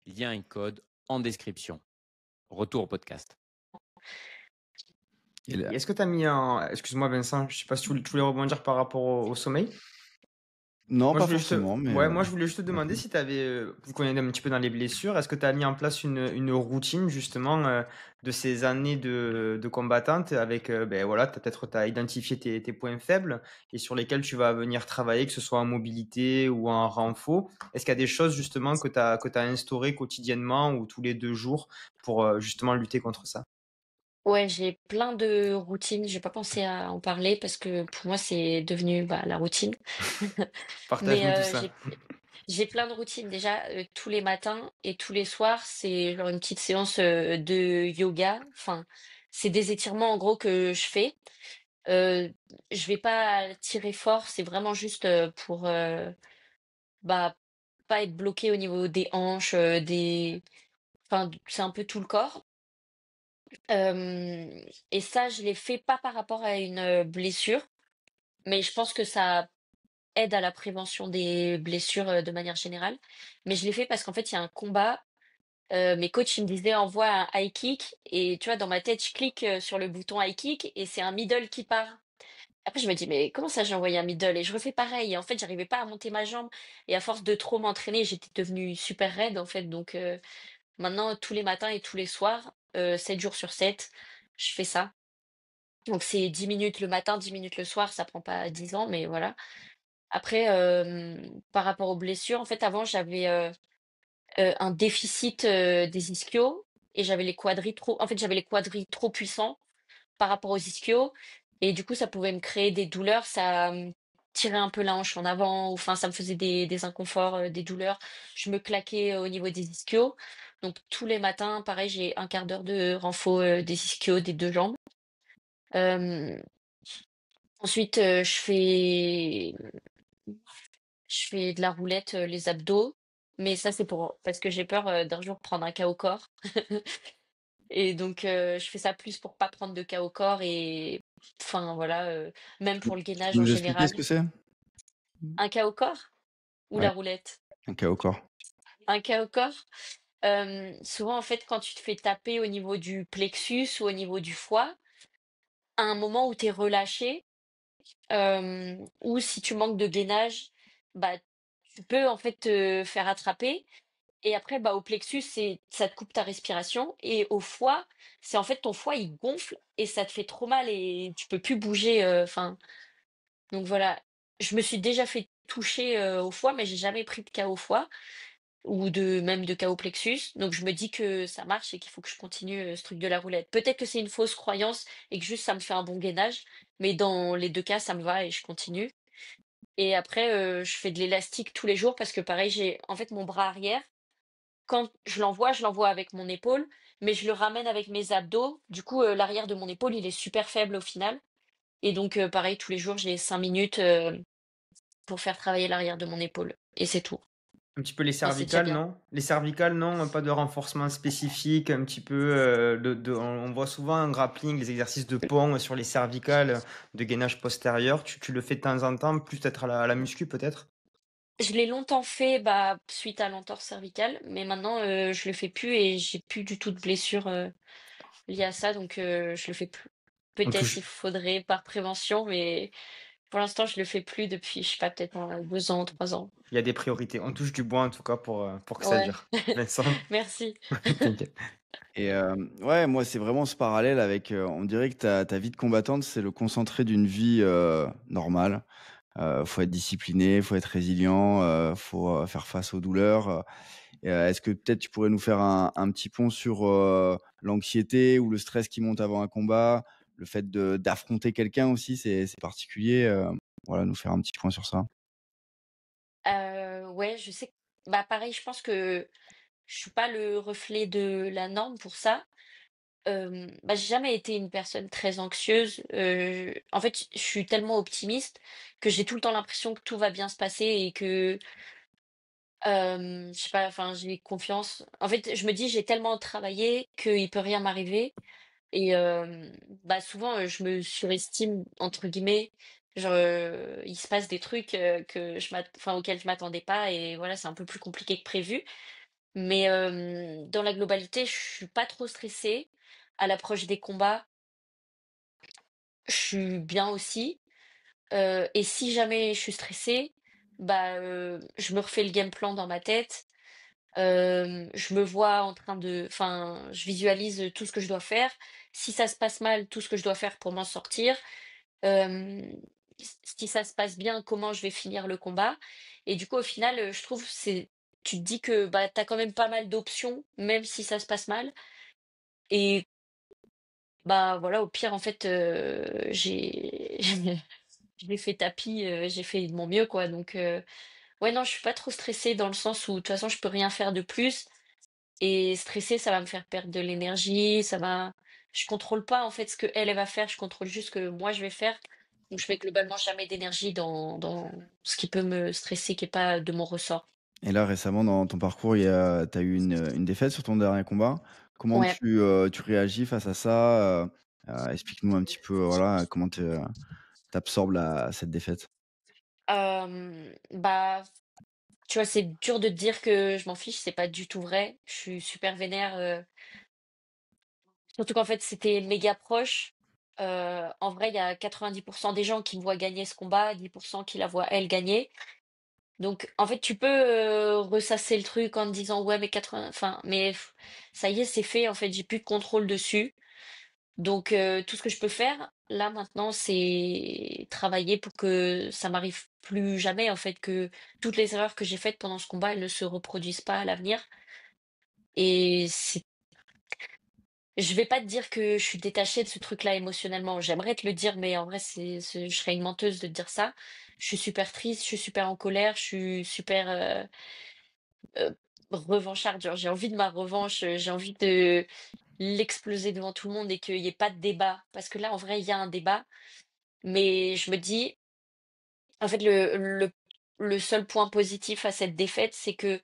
Il y a un code en description. Retour au podcast. Et là- Et est-ce que tu as mis un... Excuse-moi Vincent, je sais pas si tu voulais rebondir par rapport au sommeil. Non, Moi, je pas voulais juste forcément, mais ouais, moi, je voulais juste te demander vas-y. si tu avais, vu qu'on est un petit peu dans les blessures, est-ce que tu as mis en place une routine justement de ces années de combattante avec, ben voilà, peut-être tu as identifié tes points faibles et sur lesquels tu vas venir travailler, que ce soit en mobilité ou en renfort. Est-ce qu'il y a des choses justement que tu as instaurées quotidiennement ou tous les 2 jours pour justement lutter contre ça? Ouais, j'ai plein de routines. J'ai pas pensé à en parler parce que pour moi, c'est devenu bah, la routine. Mais Partage-nous tout ça. j'ai plein de routines. Déjà, tous les matins et tous les soirs, c'est genre une petite séance de yoga. Enfin, c'est des étirements en gros que je fais. Euh, je vais pas tirer fort, c'est vraiment juste pour bah, pas être bloqué au niveau des hanches, enfin, c'est un peu tout le corps. Euh, et ça, je l'ai fait pas par rapport à une blessure, mais je pense que ça aide à la prévention des blessures de manière générale. Mais je l'ai fait parce qu'en fait, il y a un combat. Mes coachs, ils me disaient envoie un high kick et tu vois, dans ma tête, je clique sur le bouton high kick et c'est un middle qui part. Après, je me dis, mais comment ça, j'ai envoyé un middle? Et je refais pareil. Et en fait, j'arrivais pas à monter ma jambe. Et à force de trop m'entraîner, j'étais devenue super raide, en fait. Donc, maintenant, tous les matins et tous les soirs, 7 jours sur 7, je fais ça. Donc, c'est 10 minutes le matin, 10 minutes le soir. Ça prend pas 10 ans, mais voilà. Après, par rapport aux blessures, en fait, avant, j'avais un déficit des ischios et j'avais les quadris trop. En fait, j'avais les quadris trop puissants par rapport aux ischios. Et du coup, ça pouvait me créer des douleurs. Ça tirait un peu la hanche en avant. Ou, enfin, ça me faisait des inconforts, des douleurs. Je me claquais au niveau des ischios. Donc, tous les matins, pareil, j'ai un quart d'heure de renfo des ischios des deux jambes. Euh, ensuite, je fais de la roulette, les abdos. Mais ça, c'est parce que j'ai peur d'un jour prendre un cas au corps. Et donc, je fais ça plus pour pas prendre de cas au corps et enfin voilà, même pour le Tu peux gainage en nous expliquer ce général. que c'est? Un cas au corps ou la Ouais, roulette? un cas au corps. Un cas au corps, souvent en fait quand tu te fais taper au niveau du plexus ou au niveau du foie, à un moment où tu es relâché, ou si tu manques de gainage, bah, tu peux en fait te faire attraper. Et après, bah, au plexus, ça te coupe ta respiration. Et au foie, c'est en fait ton foie, il gonfle et ça te fait trop mal et tu peux plus bouger. Enfin, donc voilà. Je me suis déjà fait toucher au foie, mais j'ai jamais pris de cas au foie ou même de cas au plexus. Donc je me dis que ça marche et qu'il faut que je continue ce truc de la roulette. Peut-être que c'est une fausse croyance et que juste ça me fait un bon gainage, mais dans les deux cas, ça me va et je continue. Et après, je fais de l'élastique tous les jours parce que pareil, j'ai en fait mon bras arrière. Quand je l'envoie avec mon épaule, mais je le ramène avec mes abdos. Du coup, l'arrière de mon épaule, il est super faible au final. Et donc, pareil, tous les jours, j'ai 5 minutes pour faire travailler l'arrière de mon épaule. Et c'est tout. Un petit peu les Enfin, c'est déjà cervicales, bien. non? Les cervicales, non? Pas de renforcement spécifique, un petit peu, on voit souvent en grappling les exercices de pont sur les cervicales, de gainage postérieur. Tu le fais de temps en temps, plus peut-être à la muscu peut-être? Je l'ai longtemps fait, bah, suite à l'entorse cervicale, mais maintenant, je le fais plus et j'ai plus du tout de blessures, liées à ça, donc je le fais plus. On Peut-être il touche faudrait par prévention, mais pour l'instant, je le fais plus depuis, je sais pas, peut-être 2 ans, 3 ans. il y a des priorités. On touche du bois en tout cas pour que ça Ouais, dure. Vincent? merci. T'inquiète. Et ouais, moi, c'est vraiment ce parallèle avec, on dirait que ta vie de combattante, c'est le concentré d'une vie, normale. Faut être discipliné, faut être résilient, faut, faire face aux douleurs, et est-ce que peut-être tu pourrais nous faire un petit pont sur, l'anxiété ou le stress qui monte avant un combat? Le fait de d'affronter quelqu'un aussi, c'est particulier, voilà, nous faire un petit point sur ça. Ouais, je sais bah, pareil, je pense que je suis pas le reflet de la norme pour ça. Bah, j'ai jamais été une personne très anxieuse, en fait, je suis tellement optimiste que j'ai tout le temps l'impression que tout va bien se passer et que, je sais pas, enfin, j'ai confiance. En fait, je me dis: «J'ai tellement travaillé qu'il peut rien m'arriver» et bah, souvent, je me «surestime» entre guillemets. Genre, il se passe des trucs, que enfin, auxquels je m'attendais pas et voilà, c'est un peu plus compliqué que prévu. Mais dans la globalité, je suis pas trop stressée. À l'approche des combats, je suis bien aussi, et si jamais je suis stressée, bah, je me refais le game plan dans ma tête. Je me vois en train de enfin, je visualise, tout ce que je dois faire. Si ça se passe mal, tout ce que je dois faire pour m'en sortir. Hem, si ça se passe bien, comment je vais finir le combat et du coup, au final, je trouve c'est tu te dis que, bah, tu as quand même pas mal d'options, même si ça se passe mal et bah, voilà, au pire, en fait, j'ai je l'ai fait tapis, j'ai fait de mon mieux, quoi, donc ouais, non, je suis pas trop stressée dans le sens où, de toute façon, je peux rien faire de plus et stressée, ça va me faire perdre de l'énergie, ça va je contrôle pas, en fait, ce qu'elle, elle va faire, je contrôle juste ce que moi, je vais faire, donc je mets globalement jamais d'énergie dans ce qui peut me stresser, qui est pas de mon ressort. Et là, récemment, dans ton parcours, tu as eu une défaite sur ton dernier combat. Comment Ouais, tu réagis face à ça? Explique-nous un petit peu, voilà, comment tu absorbes cette défaite? bah, tu vois, c'est dur de te dire que je m'en fiche, c'est pas du tout vrai. Je suis super vénère, surtout qu'en fait, c'était méga proche. En vrai, il y a 90 des gens qui me voient gagner ce combat, 10 qui la voient elle gagner. Donc en fait, tu peux, ressasser le truc en te disant: «Ouais, mais 80» enfin, mais ça y est, c'est fait, en fait, j'ai plus de contrôle dessus. Donc tout ce que je peux faire, là, maintenant, c'est travailler pour que ça m'arrive plus jamais, en fait, que toutes les erreurs que j'ai faites pendant ce combat, elles ne se reproduisent pas à l'avenir et c'est je vais pas te dire que je suis détachée de ce truc-là émotionnellement. J'aimerais te le dire, mais en vrai, je serais une menteuse de te dire ça. Je suis super triste, je suis super en colère, je suis super revancharde. Genre, j'ai envie de ma revanche, j'ai envie de l'exploser devant tout le monde et qu'il n'y ait pas de débat. Parce que là, en vrai, il y a un débat, mais je me dis, en fait, le seul point positif à cette défaite, c'est que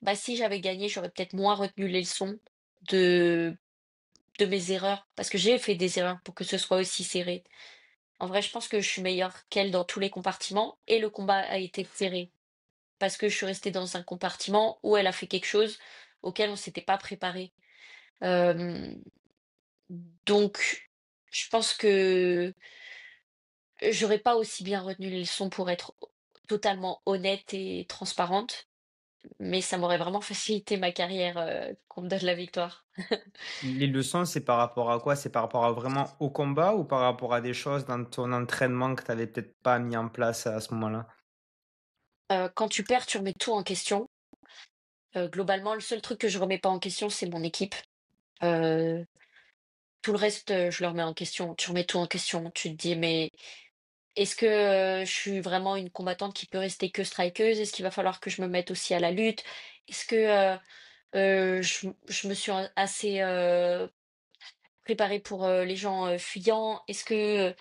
bah, si j'avais gagné, j'aurais peut-être moins retenu les leçons de de mes erreurs, parce que j'ai fait des erreurs pour que ce soit aussi serré. En vrai, je pense que je suis meilleure qu'elle dans tous les compartiments et le combat a été serré parce que je suis restée dans un compartiment où elle a fait quelque chose auquel on s'était pas préparé. Hem, donc je pense que j'aurais pas aussi bien retenu les leçons pour être totalement honnête et transparente, mais ça m'aurait vraiment facilité ma carrière, qu'on me donne la victoire. Les leçons, c'est par rapport à quoi? C'est par rapport à vraiment au combat ou par rapport à des choses dans ton entraînement que tu avais peut-être pas mis en place à ce moment-là? Quand tu perds, tu remets tout en question. Globalement, le seul truc que je remets pas en question, c'est mon équipe. Heu, tout le reste, je le remets en question. Tu remets tout en question. Tu te dis: «Mais est-ce que, je suis vraiment une combattante qui peut rester que strikeuse? Est-ce qu'il va falloir que je me mette aussi à la lutte? Est-ce que, je me suis assez, préparée pour, les gens, fuyants? Est-ce que,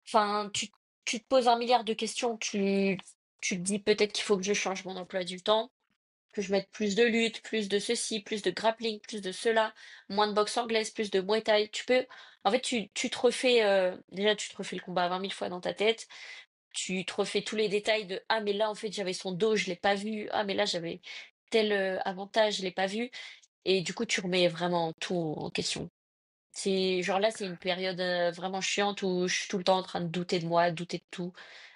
enfin, tu te poses un milliard de questions. Tu te dis: «Peut-être qu'il faut que je change mon emploi du temps». que je mette plus de lutte, plus de ceci, plus de grappling, plus de cela, moins de boxe anglaise, plus de muay thai. En fait, tu te refais, déjà, tu te refais le combat 20 000 fois dans ta tête. Tu te refais tous les détails de: «Ah mais là, en fait, j'avais son dos, je l'ai pas vu. Ah mais là, j'avais tel, avantage, je l'ai pas vu» et du coup, tu remets vraiment tout en question. C'est genre là, c'est une période, vraiment chiante où je suis tout le temps en train de douter de moi, douter de tout.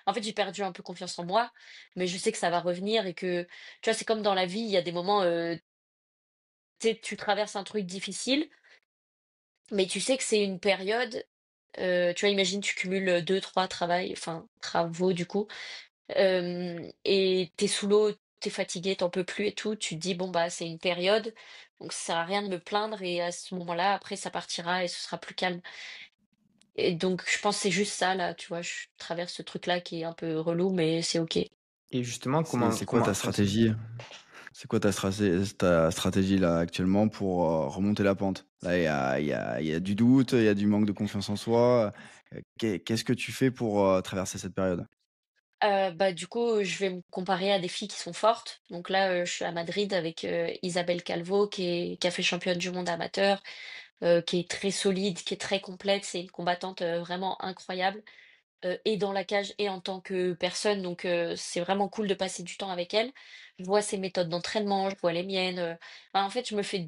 En fait, j'ai perdu un peu confiance en moi, mais je sais que ça va revenir et que, tu vois, c'est comme dans la vie, il y a des moments, tu sais, tu traverses un truc difficile, mais tu sais que c'est une période, tu vois, imagine, tu cumules, 2-3 travaux du coup, et tu sous l'eau, t'es fatigué, t'en peux plus et tout, tu te dis: «Bon, bah, c'est une période, donc ça sert à rien de me plaindre et à ce moment-là, après ça partira et ce sera plus calme». Et donc je pense que c'est juste ça là, tu vois? Je traverse ce truc-là qui est un peu relou, mais c'est OK. Et justement, C'est quoi ta vas-y. stratégie? C'est quoi ta stratégie là actuellement pour remonter la pente? Là, il y a du doute, il y a du manque de confiance en soi. Qu'est-ce que tu fais pour traverser cette période? Bah, du coup, je vais me comparer à des filles qui sont fortes. Donc là, je suis à Madrid avec, Isabelle Calvo qui a fait championne du monde amateur, qui est très solide, qui est très complète. C'est une combattante, vraiment incroyable, et dans la cage et en tant que personne. Donc c'est vraiment cool de passer du temps avec elle. Je vois ses méthodes d'entraînement, je vois les miennes, en fait, je me fais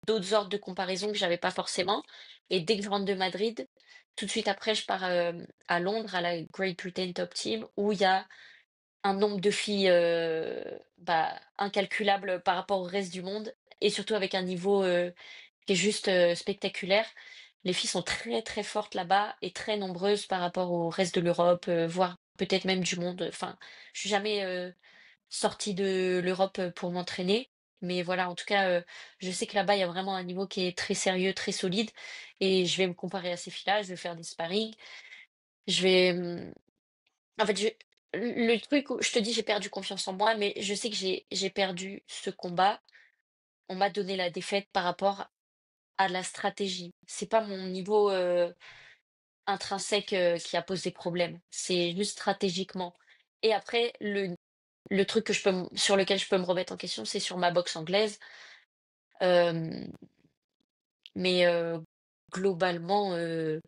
d'autres ordres de comparaison que j'avais pas forcément et dès que je rentre de Madrid, tout de suite après, je pars, à Londres, à la Great Britain Top Team où il y a un nombre de filles, bah, incalculable par rapport au reste du monde et surtout avec un niveau, qui est juste, spectaculaire. Les filles sont très, très fortes là-bas et très nombreuses par rapport au reste de l'Europe, voire peut-être même du monde. Enfin, je suis jamais, sortie de l'Europe, pour m'entraîner, mais voilà, en tout cas, je sais que là-bas, il y a vraiment un niveau qui est très sérieux, très solide et je vais me comparer à ces filles-là, je vais faire des sparring. Je vais, en fait, le truc où je te dis j'ai perdu confiance en moi, mais je sais que j'ai perdu ce combat. On m'a donné la défaite par rapport à la stratégie. C'est pas mon niveau, intrinsèque, qui a posé problème. C'est juste stratégiquement et après le truc que sur lequel je peux me remettre en question, c'est sur ma boxe anglaise. Hem, mais globalement, le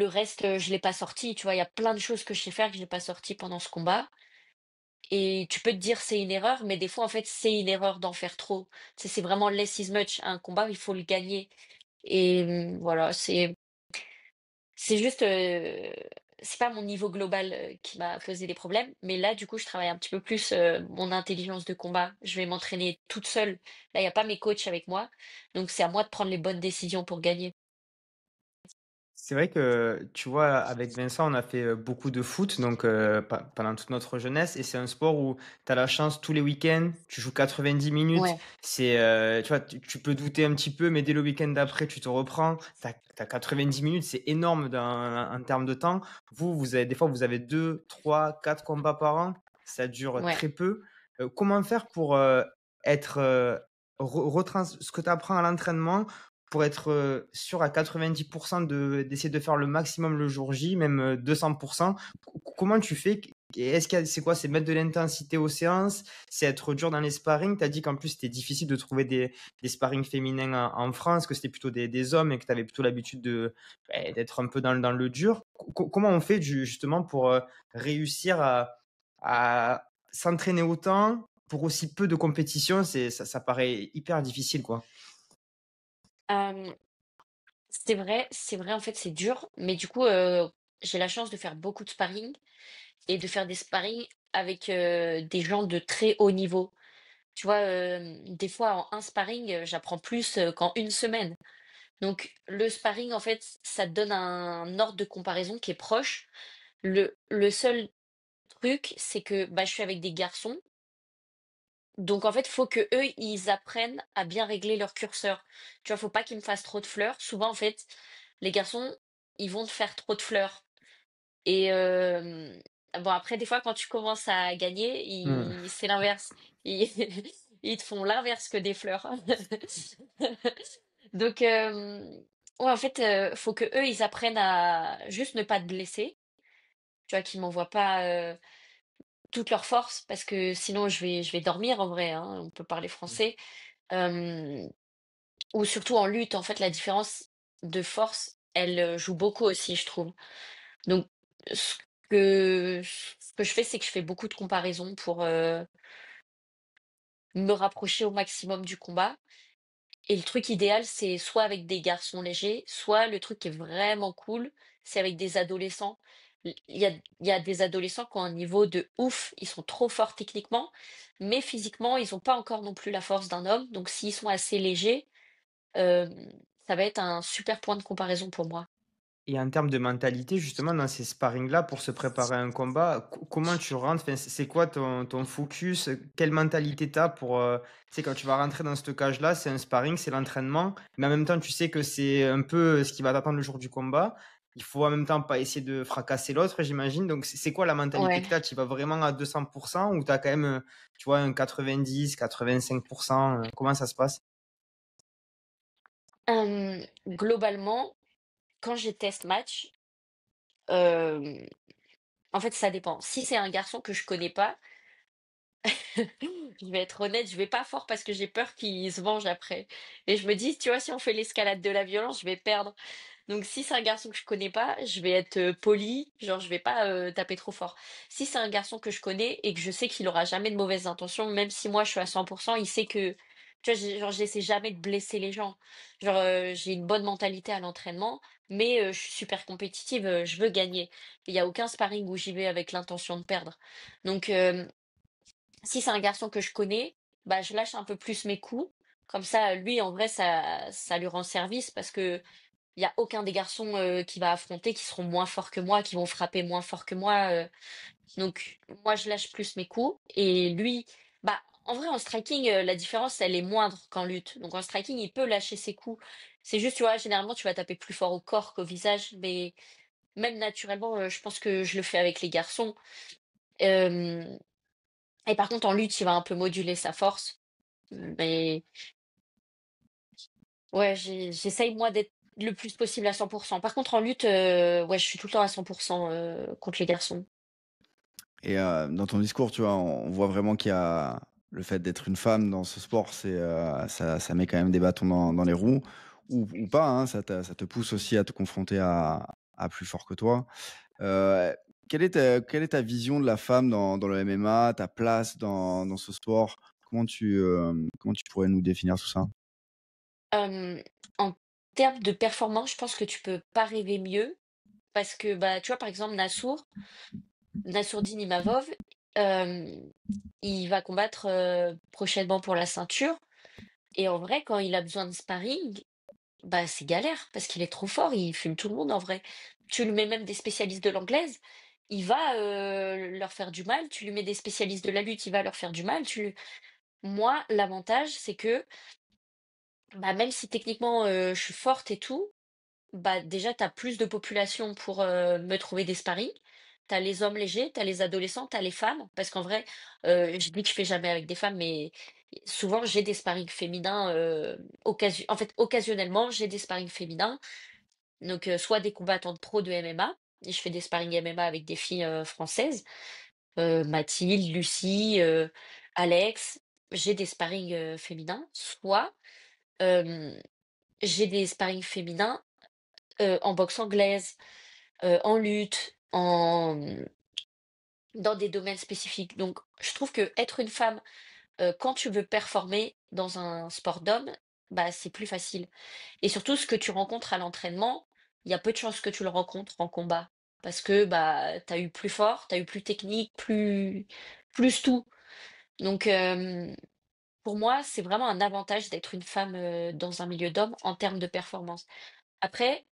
reste, je l'ai pas sorti, tu vois? Il y a plein de choses que je sais faire que j'ai pas sorti pendant ce combat. Et tu peux te dire: «C'est une erreur», mais des fois, en fait, c'est une erreur d'en faire trop. Tu sais, c'est vraiment less is much. Un combat, il faut le gagner et voilà, c'est juste, c'est pas mon niveau global, qui m'a posé des problèmes, mais là, du coup, je travaille un petit peu plus, mon intelligence de combat. Je vais m'entraîner toute seule. Là, il y a pas mes coachs avec moi, donc c'est à moi de prendre les bonnes décisions pour gagner. C'est vrai que, tu vois, avec Vincent, on a fait, beaucoup de foot, donc pendant toute notre jeunesse et c'est un sport où tu as la chance tous les week-ends, tu joues 90 minutes. Ouais, C'est, tu vois, tu peux douter un petit peu, mais dès le week-end d'après, tu te reprends. Tu as 90 minutes, c'est énorme en termes de temps. Vous avez des fois, vous avez 2, 3, 4 combats par an, ça dure ouais. très peu. Comment faire pour, être, ce que tu apprends à l'entraînement pour être, sûr à 90 d'essayer de faire le maximum le jour J, même, 200. Comment tu fais? Est-ce qu'il y a c'est quoi? C'est mettre de l'intensité aux séances? C'est être dur dans les sparring? Tu as dit qu'en plus c'était difficile de trouver des sparring féminins en France, que c'était plutôt des hommes et que tu avais plutôt l'habitude d'être un peu dans le dur. Comment on fait justement pour, réussir à s'entraîner autant pour aussi peu de compétition? Ça paraît hyper difficile, quoi. Hem, c'est vrai, en fait, c'est dur, mais du coup, j'ai la chance de faire beaucoup de sparring et de faire des sparring avec, des gens de très haut niveau. Tu vois, des fois en un sparring, j'apprends plus, qu'en une semaine. Donc le sparring, en fait, ça te donne un ordre de comparaison qui est proche. Le seul truc, c'est que, bah, je suis avec des garçons, donc en fait, faut que eux ils apprennent à bien régler leur curseur. Tu vois, faut pas qu'ils me fassent trop de fleurs. Souvent, en fait, les garçons, ils vont te faire trop de fleurs et bon après des fois quand tu commences à gagner, Mmh. c'est l'inverse. Ils ils te font l'inverse que des fleurs. Donc ouais, en fait, faut que eux ils apprennent à juste ne pas te blesser. Tu vois? Qu'ils m'envoient pas, toutes leurs forces parce que sinon je vais dormir en vrai, hein, on peut parler français. Hem, ou surtout en lutte, en fait, la différence de force, elle, joue beaucoup aussi, je trouve. Donc ce ce que je fais, c'est que je fais beaucoup de comparaisons pour, me rapprocher au maximum du combat. Et le truc idéal, c'est soit avec des garçons légers, soit le truc qui est vraiment cool, c'est avec des adolescents. Il y a des adolescents qui ont un niveau de ouf, ils sont trop forts techniquement, mais physiquement, ils ont pas encore non plus la force d'un homme. Donc s'ils sont assez légers, hem, ça va être un super point de comparaison pour moi. Et en termes de mentalité, justement, dans ces sparring-là, pour se préparer à un combat, comment tu rentres? Enfin, c'est quoi ton focus? Quelle mentalité tu as pour, tu sais, quand tu vas rentrer dans cette cage-là, c'est un sparring, c'est l'entraînement, mais en même temps, tu sais que c'est un peu ce qui va t'attendre le jour du combat. Il faut en même temps pas essayer de fracasser l'autre, j'imagine. Donc, c'est quoi la mentalité Ouais. que tu as? Tu y vas vraiment à 200% ou tu as quand même, tu vois, un 90-85%? Comment ça se passe? Globalement, quand j'ai test match, hem, en fait, ça dépend. Si c'est un garçon que je connais pas, je vais être honnête, je vais pas fort parce que j'ai peur qu'il se venge après. Et je me dis, tu vois, si on fait l'escalade de la violence, je vais perdre. Donc si c'est un garçon que je connais pas, je vais être polie, genre je vais pas taper trop fort. Si c'est un garçon que je connais et que je sais qu'il aura jamais de mauvaises intentions, même si moi je suis à 100%, il sait que, tu vois, genre j'essaie jamais de blesser les gens. Genre j'ai une bonne mentalité à l'entraînement, mais je suis super compétitive, je veux gagner. Il y a aucun sparring où j'y vais avec l'intention de perdre. Donc si c'est un garçon que je connais, bah, je lâche un peu plus mes coups. Comme ça, lui, en vrai, ça lui rend service parce que il y a aucun des garçons qu'il va affronter qui seront moins forts que moi, qui vont frapper moins fort que moi. Donc, moi, je lâche plus mes coups. Et lui, bah, en vrai, en striking, la différence, elle est moindre qu'en lutte. Donc, en striking, il peut lâcher ses coups. C'est juste, tu vois, généralement, tu vas taper plus fort au corps qu'au visage. Mais même naturellement, je pense que je le fais avec les garçons. Euh, et par contre, en lutte, il va un peu moduler sa force. Mais ouais, j'essaye moi d'être le plus possible à 100%. Par contre, en lutte, ouais, je suis tout le temps à 100% contre les garçons. Et dans ton discours, tu vois, on voit vraiment qu'il y a le fait d'être une femme dans ce sport, ça met quand même des bâtons dans les roues ou pas, hein, ça te pousse aussi à te confronter à plus fort que toi. Heu, quelle est ta vision de la femme dans le MMA, ta place dans ce sport? Comment tu pourrais nous définir tout ça? En termes de performance, je pense que tu peux pas rêver mieux parce que, bah, tu vois, par exemple, Nassourdine Imavov, hem, il va combattre, prochainement pour la ceinture et en vrai, quand il a besoin de sparring, bah, c'est galère parce qu'il est trop fort, il fume tout le monde en vrai. Tu lui mets même des spécialistes de l'anglaise, il va, leur faire du mal. Tu lui mets des spécialistes de la lutte, il va leur faire du mal. Moi, l'avantage, c'est que, bah, même si techniquement, je suis forte et tout, bah, déjà, tu as plus de population pour, me trouver des sparring. Tu as les hommes légers, tu as les adolescents, tu as les femmes. Parce qu'en vrai, je dis que je fais jamais avec des femmes, mais souvent j'ai des sparring féminins, en fait, occasionnellement, j'ai des sparring féminins. Donc, soit des combattantes pro de MMA et je fais des sparring MMA avec des filles, françaises, Mathilde, Lucie, Alex. J'ai des sparring, féminins. Soit, hem, j'ai des sparring féminins, en boxe anglaise, en lutte, dans des domaines spécifiques. Donc je trouve que être une femme, quand tu veux performer dans un sport d'homme, bah, c'est plus facile et surtout ce que tu rencontres à l'entraînement, il y a peu de chances que tu le rencontres en combat parce que, bah, tu as eu plus fort, tu as eu plus technique, plus tout. Donc pour moi, c'est vraiment un avantage d'être une femme, dans un milieu d'hommes en termes de performance. Après,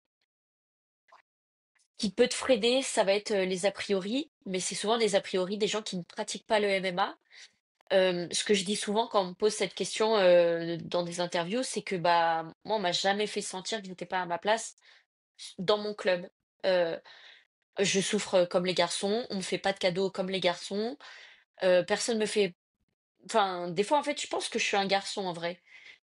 qui peut te freiner, ça va être, les a priori, mais c'est souvent des a priori des gens qui ne pratiquent pas le MMA. Ce que je dis souvent quand on me pose cette question, dans des interviews, c'est que, bah, moi, on m'a jamais fait sentir que j'étais pas à ma place dans mon club. Heu, je souffre, comme les garçons, on me fait pas de cadeaux comme les garçons, personne me fait enfin, des fois, en fait, je pense que je suis un garçon, en vrai.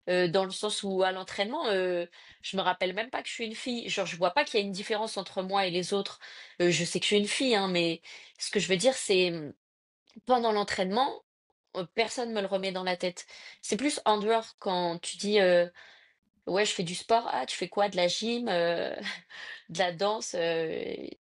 Dans le sens où à l'entraînement, je me rappelle même pas que je suis une fille. Genre, je vois pas qu'il y a une différence entre moi et les autres. Je sais que je suis une fille, hein, mais ce que je veux dire, c'est, Pendant l'entraînement, personne me le remet dans la tête. C'est plus en dehors quand tu dis, «Ouais, je fais du sport». «Ah, tu fais quoi? De la gym, de la danse?»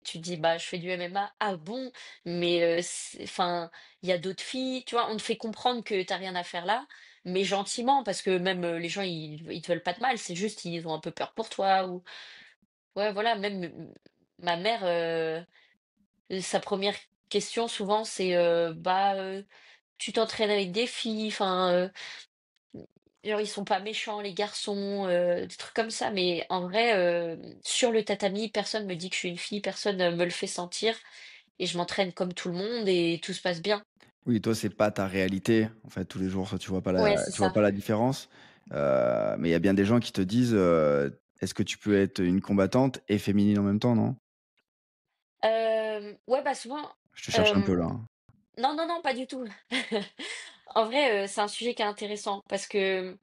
Tu dis: «Bah, je fais du MMA». «Ah bon? Mais, c'est enfin, il y a d'autres filles», tu vois? On te fait comprendre que tu as rien à faire là, mais gentiment parce que même, les gens ils te veulent pas de mal, c'est juste ils ont un peu peur pour toi ou ouais, voilà, même ma mère, sa première question souvent c'est, «Bah, tu t'entraînes avec des filles?» enfin, genre ils sont pas méchants les garçons, des trucs comme ça, mais en vrai, sur le tatami, personne me dit que je suis une fille, personne, me le fait sentir et je m'entraîne comme tout le monde et tout se passe bien. Oui, toi, c'est pas ta réalité. En fait, tous les jours, Ouais, c'est tu vois ça. pas la différence. Mais il y a bien des gens qui te disent, est-ce que tu peux être une combattante et féminine en même temps, non? Ouais, bah, souvent, Je te cherche un peu hem, là, hein. non, non, non, pas du tout. En vrai, c'est un sujet qui est intéressant parce que,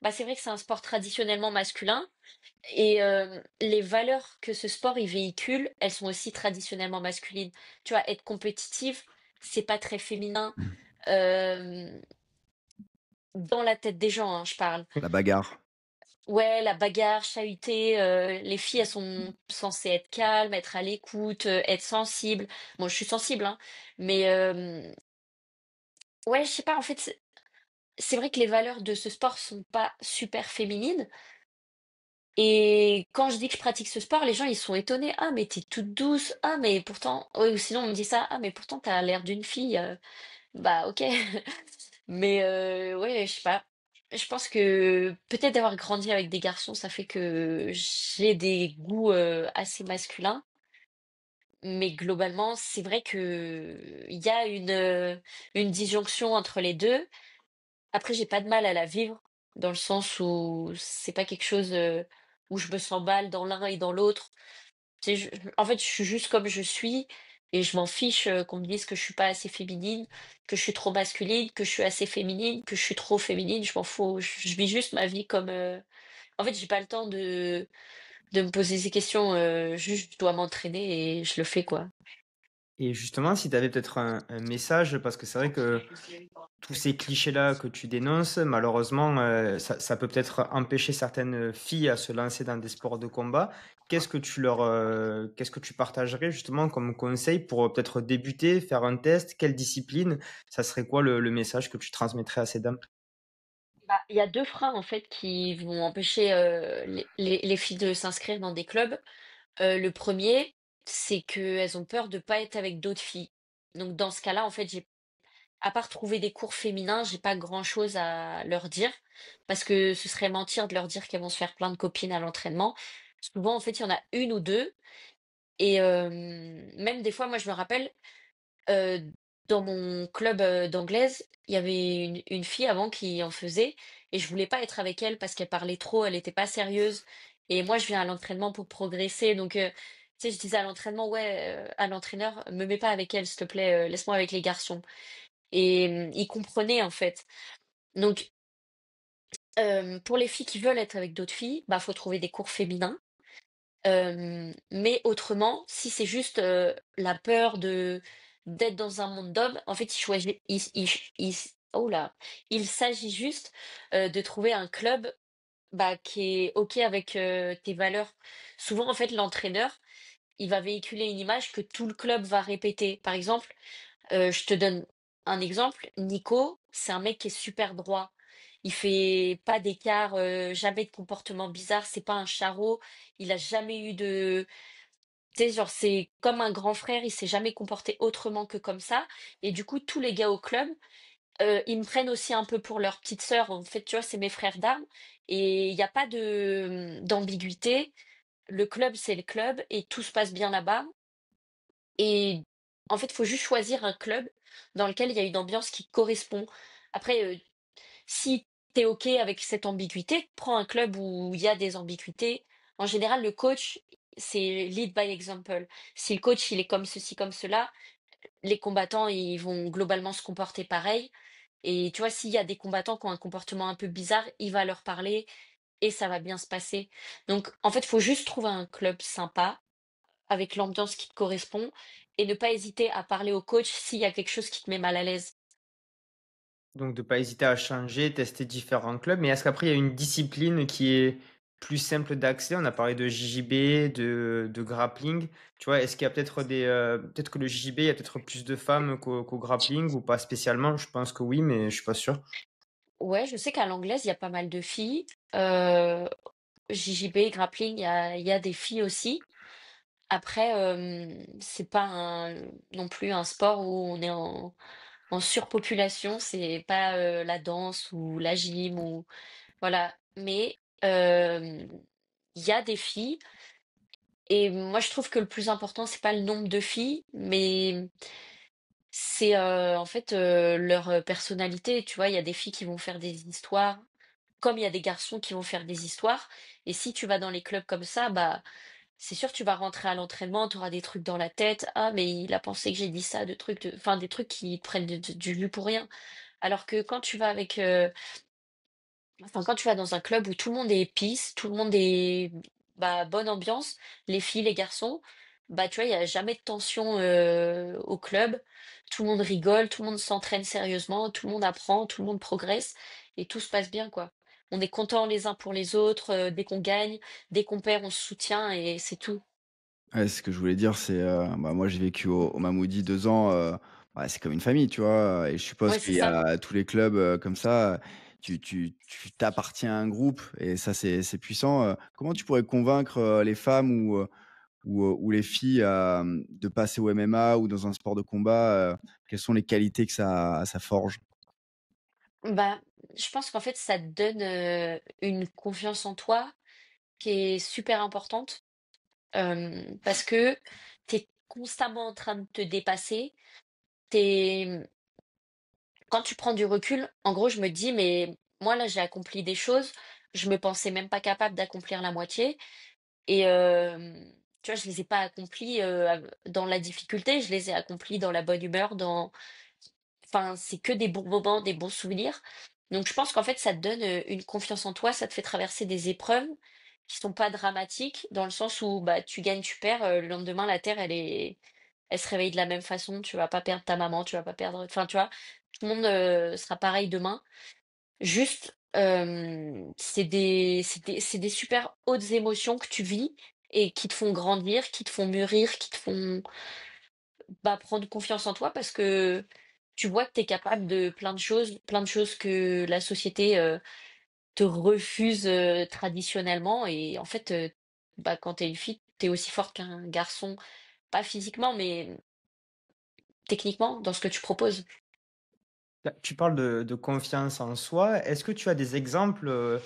bah, c'est vrai que c'est un sport traditionnellement masculin et les valeurs que ce sport il véhicule, elles sont aussi traditionnellement masculines. Tu vois, être compétitive, c'est pas très féminin, hem, dans la tête des gens, hein, je parle. La bagarre. Ouais, la bagarre, chahuter, les filles, elles sont censées être calmes, être à l'écoute, être sensibles. Bon, je suis sensible, hein, mais ouais, je sais pas, en fait, c'est vrai que les valeurs de ce sport sont pas super féminines et quand je dis que je pratique ce sport, les gens, ils sont étonnés: «Ah, mais t'es toute douce. Ah, mais pourtant» ouais, ou sinon on me dit ça: «Ah, mais pourtant t'as l'air d'une fille», bah, OK. Mais ouais, je sais pas. Je pense que peut-être d'avoir grandi avec des garçons, ça fait que j'ai des goûts, assez masculins. Mais globalement, c'est vrai que il y a une disjonction entre les 2. Après, j'ai pas de mal à la vivre, dans le sens où c'est pas quelque chose, où je me sens mal dans l'un et dans l'autre. Tu sais, en fait, je suis juste comme je suis et je m'en fiche, qu'on me dise que je suis pas assez féminine, que je suis trop masculine, que je suis assez féminine, que je suis trop féminine, je m'en fous. Je vis juste ma vie comme, en fait, j'ai pas le temps de me poser ces questions, juste je dois m'entraîner et je le fais, quoi. Et justement, si tu avais peut-être un message, parce que c'est vrai que tous ces clichés-là que tu dénonces, malheureusement, ça peut peut-être empêcher certaines filles à se lancer dans des sports de combat. Qu'est-ce que tu partagerais justement comme conseil pour, peut-être débuter, faire un test? Quelle discipline? Ça serait quoi le message que tu transmettrais à ces dames? Bah, il y a 2 freins, en fait, qui vont empêcher, les filles de s'inscrire dans des clubs. Le 1er, c'est qu'elles ont peur de pas être avec d'autres filles. Donc dans ce cas-là, en fait, j'ai à part trouver des cours féminins, j'ai pas grand-chose à leur dire, parce que ce serait mentir de leur dire qu'elles vont se faire plein de copines à l'entraînement. Souvent, en fait, il y en a une ou 2 et même des fois, moi, je me rappelle, heu, dans mon club, d'anglaise, il y avait une fille avant qui en faisait et je voulais pas être avec elle parce qu'elle parlait trop, elle était pas sérieuse et moi, je viens à l'entraînement pour progresser donc tu sais, je disais à l'entraînement: «Ouais, à l'entraîneur, me mets pas avec elle, s'il te plaît, laisse-moi avec les garçons» et il comprenait, en fait. Donc pour les filles qui veulent être avec d'autres filles, bah, faut trouver des cours féminins. Mais autrement, si c'est juste, la peur de d'être dans un monde d'hommes, en fait, oh là! Il s'agit juste, de trouver un club, bah, qui est OK avec, tes valeurs. Souvent, en fait, l'entraîneur, il va véhiculer une image que tout le club va répéter. Par exemple, je te donne un exemple, Nico, c'est un mec qui est super droit. Il fait pas d'écart, jamais de comportement bizarre, c'est pas un charreau, il a jamais eu de tu sais, genre, c'est comme un grand frère, il s'est jamais comporté autrement que comme ça et du coup, tous les gars au club, ils me prennent aussi un peu pour leur petite sœur. En fait, tu vois, c'est mes frères d'armes et il y a pas de, d'ambiguïté. Le club, c'est le club et tout se passe bien là-bas et en fait, il faut juste choisir un club dans lequel il y a une ambiance qui correspond. Après, si tu es OK avec cette ambiguïté, prends un club où il y a des ambiguïtés. En général, le coach, c'est lead by example. Si le coach, il est comme ceci, comme cela, les combattants, ils vont globalement se comporter pareil. Et tu vois, s'il y a des combattants qui ont un comportement un peu bizarre, il va leur parler et ça va bien se passer. Donc, en fait, il faut juste trouver un club sympa, avec l'ambiance qui te correspond. et ne pas hésiter à parler au coach s'il y a quelque chose qui te met mal à l'aise. Donc de pas hésiter à changer, tester différents clubs. Mais est-ce qu'après il y a une discipline qui est plus simple d'accès? On a parlé de JJB, de grappling. Tu vois, est-ce qu'il y a peut-être peut-être que le JJB, il y a peut-être plus de femmes qu'au grappling ou pas spécialement? Je pense que oui, mais je suis pas sûr. Ouais, je sais qu'à l'anglaise, il y a pas mal de filles. JJB, grappling, il y a des filles aussi. Après, c'est pas non plus un sport où on est en surpopulation, c'est pas, la danse ou la gym ou voilà. Mais, il y a des filles et moi je trouve que le plus important, c'est pas le nombre de filles, mais c'est, en fait, leur, personnalité. Tu vois? Il y a des filles qui vont faire des histoires, comme il y a des garçons qui vont faire des histoires et si tu vas dans les clubs comme ça, bah, c'est sûr, tu vas rentrer à l'entraînement, tu auras des trucs dans la tête. Ah, mais il a pensé que j'ai dit ça, enfin, des trucs qui te prennent du jus pour rien. Alors que quand tu vas enfin, quand tu vas dans un club où tout le monde est peace, tout le monde est, bah, bonne ambiance, les filles, les garçons, bah, tu vois, il y a jamais de tension, au club. Tout le monde rigole, tout le monde s'entraîne sérieusement, tout le monde apprend, tout le monde progresse et tout se passe bien, quoi. On est contents les uns pour les autres, dès qu'on gagne, dès qu'on perd, on se soutient et c'est tout. Ouais, ce que je voulais dire, c'est, bah, moi, j'ai vécu au Mamoudy 2 ans, bah, c'est comme une famille, tu vois? Et je suppose Ouais, c'est qu'il y ça. a tous les clubs, comme ça, tu t'appartiens à un groupe et ça, c'est puissant, comment tu pourrais convaincre, les femmes ou les filles, de passer au MMA ou dans un sport de combat, quelles sont les qualités que ça forge? Bah, je pense qu'en fait, ça te donne, une confiance en toi qui est super importante, parce que tu es constamment en train de te dépasser. Tu Quand tu prends du recul, en gros, je me dis: «Mais moi, là, j'ai accompli des choses, je me pensais même pas capable d'accomplir la moitié» et tu vois, je les ai pas accomplies, dans la difficulté, je les ai accomplies dans la bonne humeur, enfin, c'est que des bons moments, des bons souvenirs. Donc je pense qu'en fait, ça te donne, une confiance en toi, ça te fait traverser des épreuves qui sont pas dramatiques, dans le sens où, bah, tu gagnes, tu perds, le lendemain, la terre, elle se réveille de la même façon. Tu vas pas perdre ta maman, tu vas pas perdre enfin, tu vois? Tout le monde, sera pareil demain. Juste, c'est des super hautes émotions que tu vis et qui te font grandir, qui te font mûrir, qui te font, bah, prendre confiance en toi parce que tu vois que tu es capable de plein de choses que la société, te refuse, traditionnellement et en fait, bah, quand tu es une fille, tu es aussi forte qu'un garçon, pas physiquement, mais techniquement dans ce que tu proposes. Là, tu parles de confiance en soi. Est-ce que tu as des exemples,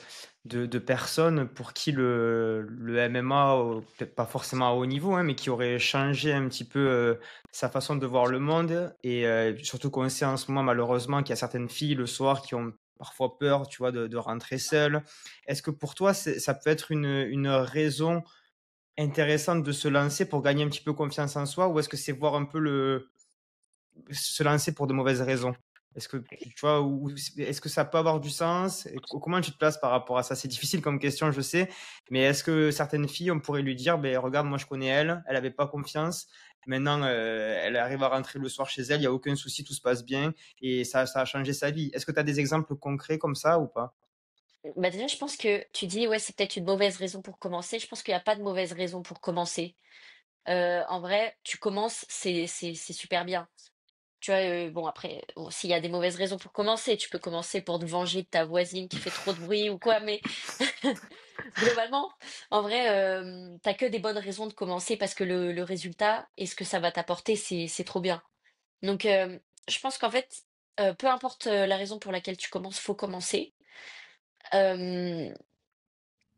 de personnes pour qui le MMA, peut-être pas forcément à haut niveau, hein, mais qui auraient changé un petit peu, sa façon de voir le monde? Et surtout qu'on sait en ce moment malheureusement qu'il y a certaines filles le soir qui ont parfois peur, tu vois, de rentrer seules. Est-ce que pour toi, ça peut être une raison intéressante de se lancer pour gagner un petit peu confiance en soi? Ou est-ce que c'est voir un peu se lancer pour de mauvaises raisons? Est-ce que tu vois, ou est-ce que ça peut avoir du sens? Et comment tu te places par rapport à ça? C'est difficile comme question, je sais, mais est-ce que certaines filles, on pourrait lui dire, ben regarde, moi je connais elle, elle avait pas confiance. Maintenant, elle arrive à rentrer le soir chez elle, il y a aucun souci, tout se passe bien, et ça a changé sa vie. Est-ce que tu as des exemples concrets comme ça ou pas? Bah, déjà, je pense que tu dis: «Ouais, c'est peut-être une mauvaise raison pour commencer». Je pense qu'il y a pas de mauvaise raison pour commencer. En vrai, tu commences, c'est super bien. Tu vois, bon après, bon, s'il y a des mauvaises raisons pour commencer, tu peux commencer pour te venger de ta voisine qui fait trop de bruit ou quoi, mais globalement, en vrai, tu que des bonnes raisons de commencer parce que le résultat et ce que ça va t'apporter, c'est trop bien. Donc je pense qu'en fait, peu importe, la raison pour laquelle tu commences, faut commencer. Hem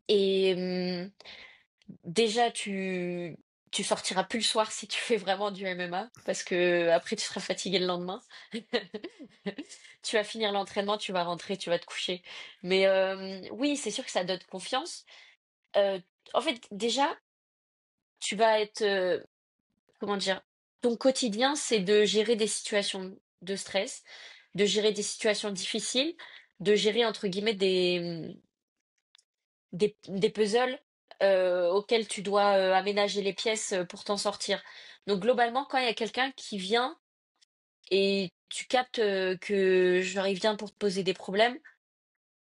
et déjà tu sortiras plus le soir si tu fais vraiment du MMA parce que après tu seras fatigué le lendemain. Tu vas finir l'entraînement, tu vas rentrer, tu vas te coucher. Mais oui, c'est sûr que ça donne confiance. Heu, En fait, déjà, tu vas être, comment dire? Ton quotidien, c'est de gérer des situations de stress, de gérer des situations difficiles, de gérer entre guillemets des puzzles auquel tu dois, aménager les pièces, pour t'en sortir. Donc globalement, quand il y a quelqu'un qui vient et tu captes, que genre il vient pour te poser des problèmes,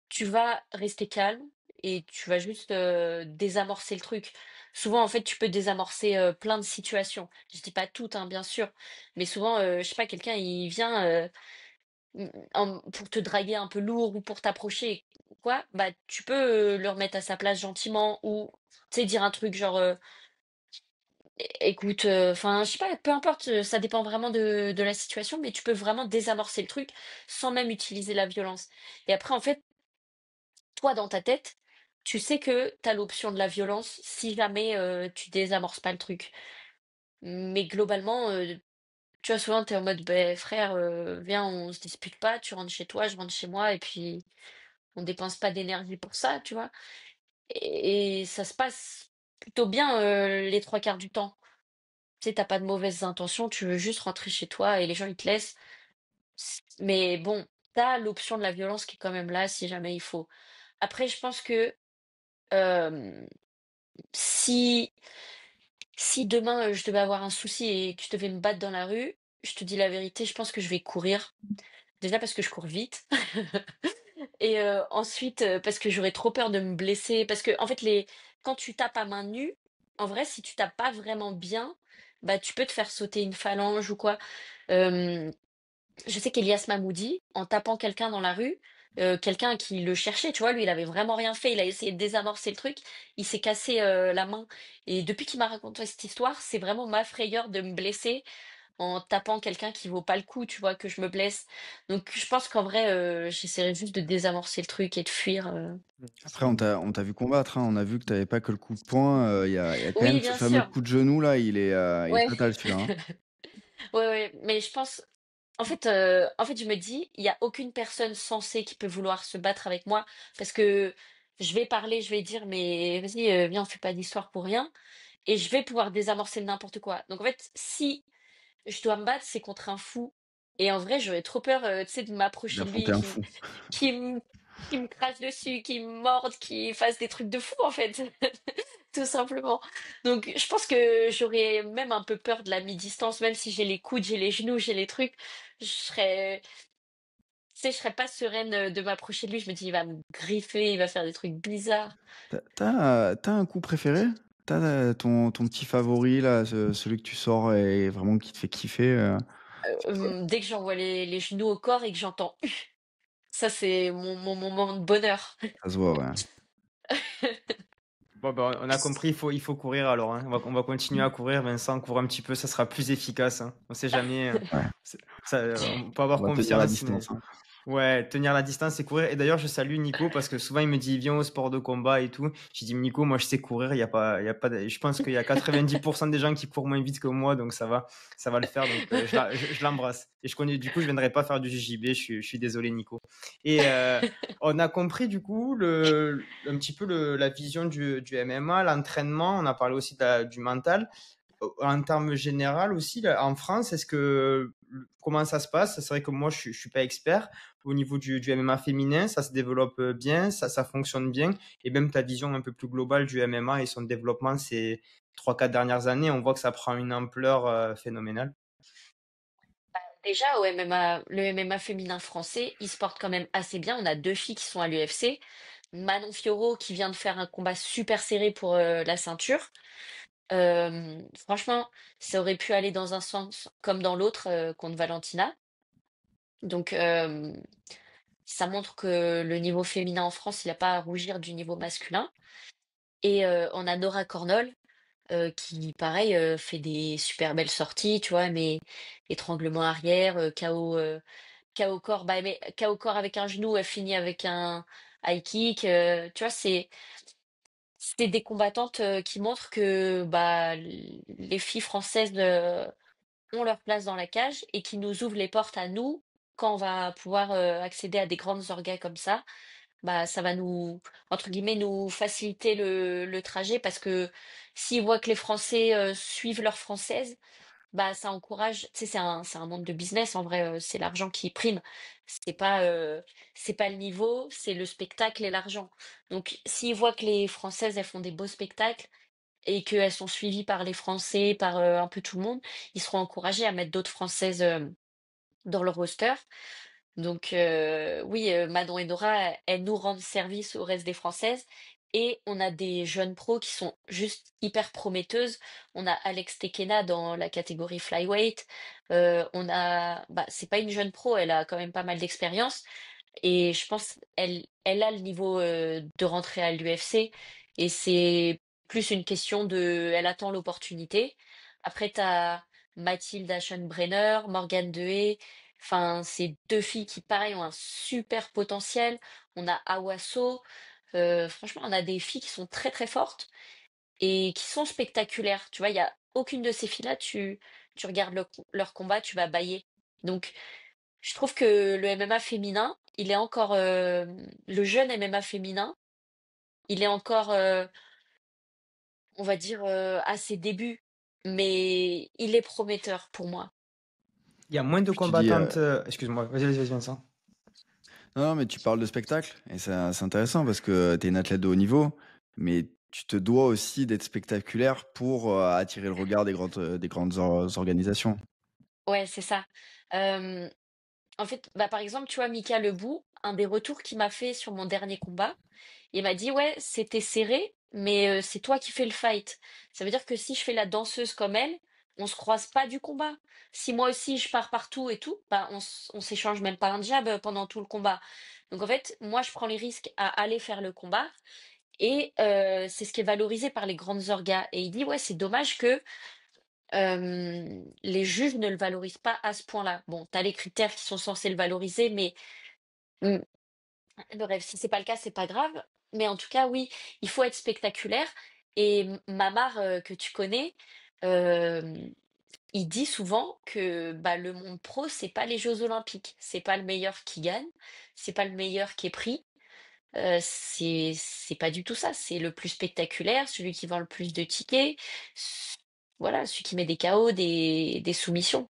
tu vas rester calme et tu vas juste, désamorcer le truc. Souvent, en fait, tu peux désamorcer, plein de situations. Je dis pas toutes, hein, bien sûr, mais souvent, je sais pas, quelqu'un il vient, pour te draguer un peu lourd ou pour t'approcher ou quoi, bah, tu peux, le remettre à sa place gentiment ou, tu sais, dire un truc genre, écoute, enfin, je sais pas, peu importe, ça dépend vraiment de la situation, mais tu peux vraiment désamorcer le truc sans même utiliser la violence et après, en fait, toi, dans ta tête, tu sais que tu as l'option de la violence si jamais, tu désamorces pas le truc. Mais globalement, tu vois, souvent, tu es en mode: «Beh, frère, viens, on se dispute pas, tu rentres chez toi, je rentre chez moi et puis on dépense pas d'énergie pour ça», tu vois? Et ça se passe plutôt bien, les 3 quarts du temps. Tu sais, tu pas de mauvaises intentions, tu veux juste rentrer chez toi et les gens, ils te laissent. Mais bon, tu as l'option de la violence qui est quand même là si jamais il faut. Après, je pense que, hem Si si demain, je devais avoir un souci et que je devais me battre dans la rue, je te dis la vérité, je pense que je vais courir. Déjà parce que je cours vite et ensuite, parce que j'aurais trop peur de me blesser. Parce que en fait, les quand tu tapes à main nue, en vrai, si tu tapes pas vraiment bien, bah, tu peux te faire sauter une phalange ou quoi. Hem Je sais qu'Elias Mahmoudi, en tapant quelqu'un dans la rue, quelqu'un qui le cherchait, tu vois? Lui, il avait vraiment rien fait, il a essayé de désamorcer le truc, il s'est cassé, la main et depuis qu'il m'a raconté cette histoire, c'est vraiment ma frayeur de me blesser en tapant quelqu'un qui vaut pas le coup, tu vois? Que je me blesse. Donc je pense qu'en vrai, j'essaierai juste de désamorcer le truc et de fuir, Après, on t'a vu combattre, hein. On a vu que tu avais pas que le coup de poing, il y a quand Oui, même ce bien fameux sûr, coup de genou là, il est ouais. fatal celui-là, hein. Ouais, ouais, mais je pense en fait, je me dis: «Il y a aucune personne sensée qui peut vouloir se battre avec moi» parce que je vais parler, je vais dire: «Mais vas-y, viens, on fait pas d'histoire pour rien» et je vais pouvoir désamorcer n'importe quoi. Donc en fait, si je dois me battre, c'est contre un fou et en vrai, j'aurais trop peur, tu sais, de m'approcher de lui D'affronter et un fou. qui me qui me crache dessus, qui me morde, qui fasse des trucs de fou, en fait, tout simplement. Donc je pense que j'aurais même un peu peur de la mi-distance, même si j'ai les coudes, j'ai les genoux, j'ai les trucs, je serais tu sais, je serais pas sereine, de m'approcher de lui. Je me dis: «Il va me griffer, il va faire des trucs bizarres». Tu un coup préféré? Ton petit favori là, celui que tu sors et vraiment qui te fait kiffer, c'est quoi? Dès que j'envoie les genoux au corps et que j'entends ça, c'est mon moment de bonheur. Ça se voit, ouais. Bon, bah, on a compris, il faut courir alors, hein. On va continuer à courir, Vincent, cours un petit peu, ça sera plus efficace, hein. On sait jamais, Ouais, on peut avoir on va tenir la confiance, mais distance, hein. ouais, tenir la distance et courir. Et d'ailleurs, je salue Nico parce que souvent il me dit viens au sport de combat et tout. J'ai dit Nico, moi je sais courir, il y a pas je pense qu'il y a 90% des gens qui courent moins vite que moi, donc ça va le faire. Donc je l'embrasse. Et je connais, du coup, je viendrai pas faire du JJB, je suis désolé Nico. Et on a compris du coup un petit peu la vision du MMA, l'entraînement, on a parlé aussi du mental. En termes général aussi, là, en France, comment ça se passe? C'est vrai que moi, je suis pas expert au niveau du MMA féminin. Ça se développe bien, ça fonctionne bien. Et même ta vision un peu plus globale du MMA et son développement ces 3, 4 dernières années, on voit que ça prend une ampleur phénoménale. Déjà au MMA, le MMA féminin français, il se porte quand même assez bien. On a 2 filles qui sont à l'UFC. Manon Fiorot qui vient de faire un combat super serré pour, la ceinture. Franchement, ça aurait pu aller dans un sens comme dans l'autre, contre Valentina. Donc ça montre que le niveau féminin en France, il a pas à rougir du niveau masculin et on a Nora Cornol, qui pareil, fait des super belles sorties, tu vois? Mais étranglement arrière, KO corps, bah, mais KO corps avec un genou, elle finit avec un high kick, tu vois? C'est des combattantes, qui montrent que, bah, les filles françaises, ont leur place dans la cage et qui nous ouvrent les portes à nous, quand on va pouvoir, accéder à des grandes orgas comme ça, bah, ça va nous, entre guillemets, «nous faciliter le trajet» parce que s'ils voient que les Français, suivent leurs Françaises, bah, ça encourage, tu sais, c'est un monde de business en vrai, c'est l'argent qui prime. C'est pas, heu, c'est pas le niveau, c'est le spectacle et l'argent. Donc s'ils voient que les Françaises, elles font des beaux spectacles et qu'elles sont suivies par les Français, par, un peu tout le monde, ils seront encouragés à mettre d'autres Françaises, dans le roster. Donc oui, Manon et Nora, elles nous rendent service au reste des Françaises et on a des jeunes pros qui sont juste hyper prometteuses. On a Alex Tekena dans la catégorie flyweight, on a bah, c'est pas une jeune pro, elle a quand même pas mal d'expérience et je pense elle a le niveau, de rentrer à l'UFC et c'est plus une question de elle attend l'opportunité. Après tu as Mathilde Aschenbrenner, Morgane Dehé, enfin, c'est 2 filles qui, pareil, ont un super potentiel. On a Awaso, franchement, on a des filles qui sont très, très fortes et qui sont spectaculaires. Tu vois, il y a aucune de ces filles-là, tu regardes leur combat, tu vas bâiller. Donc, je trouve que le MMA féminin, il est encore, le jeune MMA féminin, il est encore, on va dire, à ses débuts, mais il est prometteur pour moi. Il y a moins de Puis tu dis, combattantes. Excuse-moi, vas-y, Vincent. non, non, mais tu parles de spectacle, et c'est intéressant parce que tu es une athlète de haut niveau, mais tu te dois aussi d'être spectaculaire pour attirer le regard des grandes organisations. Ouais, c'est ça. Hem En fait, bah, par exemple, tu vois, Mika Lebou, un des retours qu'il m'a fait sur mon dernier combat, il m'a dit: «Ouais, c'était serré, mais c'est toi qui fais le fight. Ça veut dire que si je fais la danseuse comme elle, on se croise pas du combat. Si moi aussi je pars partout et tout, bah, on s'échange même pas un jab, pendant tout le combat». Donc en fait, moi, je prends les risques à aller faire le combat et c'est ce qui est valorisé par les grandes orgas et il dit: «Ouais, c'est dommage que, les juges ne le valorisent pas à ce point-là». Bon, tu as les critères qui sont censés le valoriser, mais mmh, bref, si c'est pas le cas, c'est pas grave. Mais en tout cas, oui, il faut être spectaculaire. Et Mamar, que tu connais, hem, il dit souvent que bah, le monde pro, c'est pas les Jeux Olympiques. C'est pas le meilleur qui gagne, c'est pas le meilleur qui est pris. C'est pas du tout ça. C'est le plus spectaculaire, celui qui vend le plus de tickets. Voilà, celui qui met des KO, des soumissions.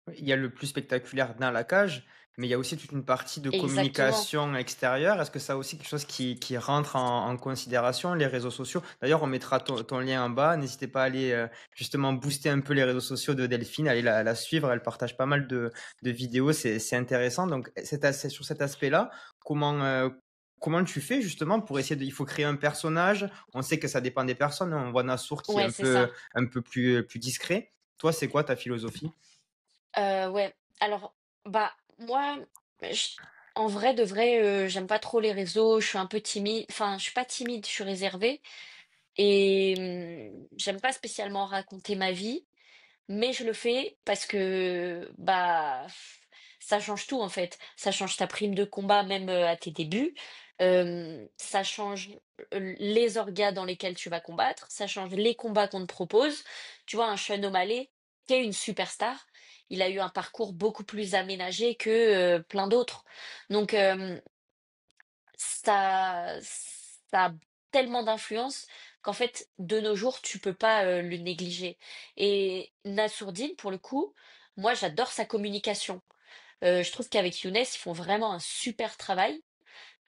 Oui, il y a le plus spectaculaire dans la cage, mais il y a aussi toute une partie de Exactement. communication extérieure. Est-ce que ça aussi quelque chose qui rentre en considération, les réseaux sociaux? D'ailleurs, on mettra ton lien en bas. N'hésitez pas à aller justement booster un peu les réseaux sociaux de Delphine, allez la suivre. Elle partage pas mal de vidéos, c'est intéressant. Donc, sur cet aspect-là, comment, comment tu fais justement pour essayer de... Il faut créer un personnage. On sait que ça dépend des personnes, hein. On voit Nassour qui est Ouais, c'est ça. un peu plus discret. Toi, c'est quoi ta philosophie? Ouais, alors, bah, moi, j en vrai de vrai, j'aime pas trop les réseaux, je suis un peu timide, enfin, je suis pas timide, je suis réservée et j'aime pas spécialement raconter ma vie, mais je le fais parce que, bah, ça change tout, en fait. Ça change ta prime de combat même, à tes débuts, ça change, les orgas dans lesquels tu vas combattre, ça change les combats qu'on te propose. Tu vois, un Sean O'Malley, qui est une superstar, il a eu un parcours beaucoup plus aménagé que, plein d'autres. Donc, ça a tellement d'influence qu'en fait, de nos jours, tu peux pas, le négliger et Nassourdine, pour le coup, moi, j'adore sa communication. Je trouve qu'avec Younes, ils font vraiment un super travail.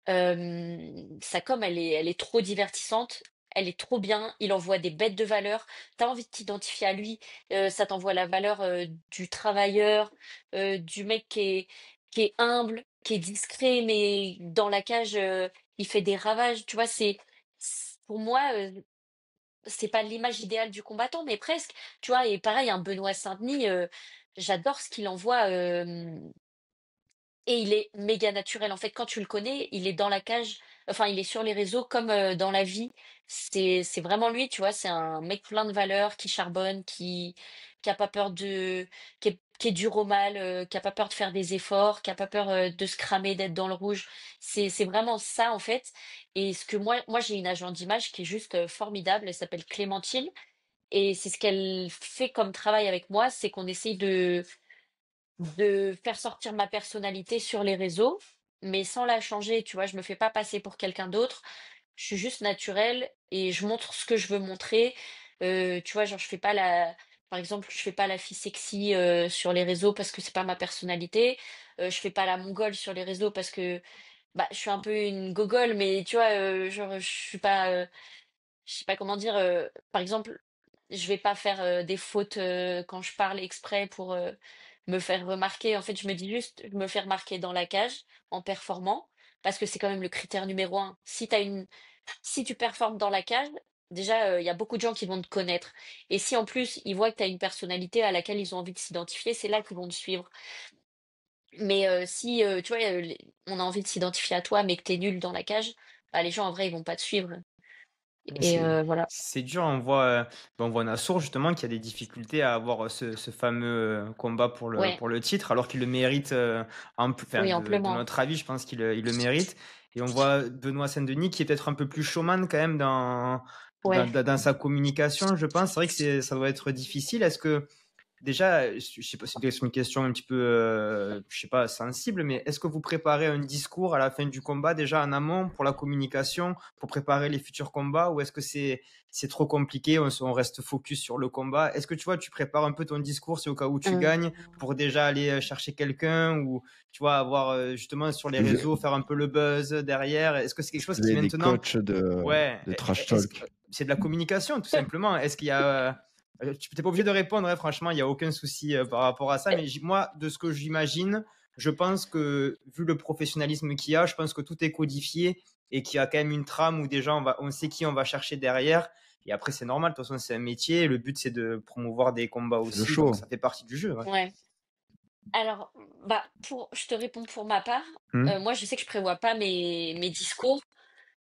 Sa com, elle est trop divertissante, elle est trop bien, il envoie des bêtes de valeur. T'as envie de t'identifier à lui, ça t'envoie la valeur, du travailleur, du mec qui est humble, qui est discret, mais dans la cage, il fait des ravages. Tu vois? Pour moi, c'est pas l'image idéale du combattant, mais presque. Tu vois? Et pareil, un Benoît Saint-Denis, j'adore ce qu'il envoie, et il est méga naturel. En fait, quand tu le connais, il est dans la cage, enfin, il est sur les réseaux comme, dans la vie. C'est vraiment lui, tu vois? C'est un mec plein de valeurs, qui charbonne, qui a pas peur de qui est dur au mal, qui a pas peur de faire des efforts, qui a pas peur, de se cramer, d'être dans le rouge. C'est vraiment ça, en fait et ce que moi, j'ai une agent d'image qui est juste, formidable. Elle s'appelle Clémentine et c'est ce qu'elle fait comme travail avec moi, c'est qu'on essaye de faire sortir ma personnalité sur les réseaux, mais sans la changer, tu vois? Je me fais pas passer pour quelqu'un d'autre. Je suis juste naturelle et je montre ce que je veux montrer. Tu vois? Genre, je fais pas par exemple, je fais pas la fille sexy, sur les réseaux parce que c'est pas ma personnalité. Je fais pas la mongole sur les réseaux parce que, bah, je suis un peu une gogole, mais tu vois, genre, je suis pas, je sais pas comment dire, par exemple, je vais pas faire, des fautes, quand je parle exprès pour, me faire remarquer. En fait, je me dis juste: «Je me fais remarquer dans la cage en performant», parce que c'est quand même le critère numéro un. Si tu performes dans la cage, déjà, il y a beaucoup de gens qui vont te connaître et si en plus, ils voient que tu as une personnalité à laquelle ils ont envie de s'identifier, c'est là qu'ils vont te suivre. Mais, si, tu vois, les on a envie de s'identifier à toi, mais que tu es nul dans la cage, bah, les gens en vrai, ils vont pas te suivre Ouais, et voilà. c'est dur. On voit Nassour justement qui a des difficultés à avoir ce fameux combat Ouais, pour le titre, alors qu'il le mérite. Enfin, oui, de amplement. notre avis, je pense qu'il le mérite. Et on voit Benoît Saint-Denis qui est peut-être un peu plus showman quand même Ouais. dans sa communication, je pense. C'est vrai que ça doit être difficile. Est-ce que déjà, je sais pas, c'est peut-être une question un petit peu, je sais pas, sensible, mais est-ce que vous préparez un discours à la fin du combat déjà en amont pour la communication, pour préparer les futurs combats, ou est-ce que c'est trop compliqué, on reste focus sur le combat? Est-ce que tu vois, tu prépares un peu ton discours, c'est au cas où tu Mmh. gagnes, pour déjà aller chercher quelqu'un, ou tu vois, avoir justement sur les Vous réseaux, faire un peu le buzz derrière? Est-ce que c'est quelque chose vous qui avez des maintenant, coachs ouais, de trash est-ce talk. c'est de la communication tout simplement? Est-ce qu'il y a tu n'es pas obligé de répondre, hein, franchement, il n'y a aucun souci par rapport à ça. Mais moi, de ce que j'imagine, je pense que, vu le professionnalisme qu'il y a, je pense que tout est codifié et qu'il y a quand même une trame où déjà on sait qui on va chercher derrière. Et après, c'est normal, de toute façon, c'est un métier. Le but, c'est de promouvoir des combats C'est le aussi. Donc, show. ça fait partie du jeu. Ouais. Ouais. Alors, bah, je te réponds pour ma part. Hmm. Moi, je sais que je prévois pas mes discours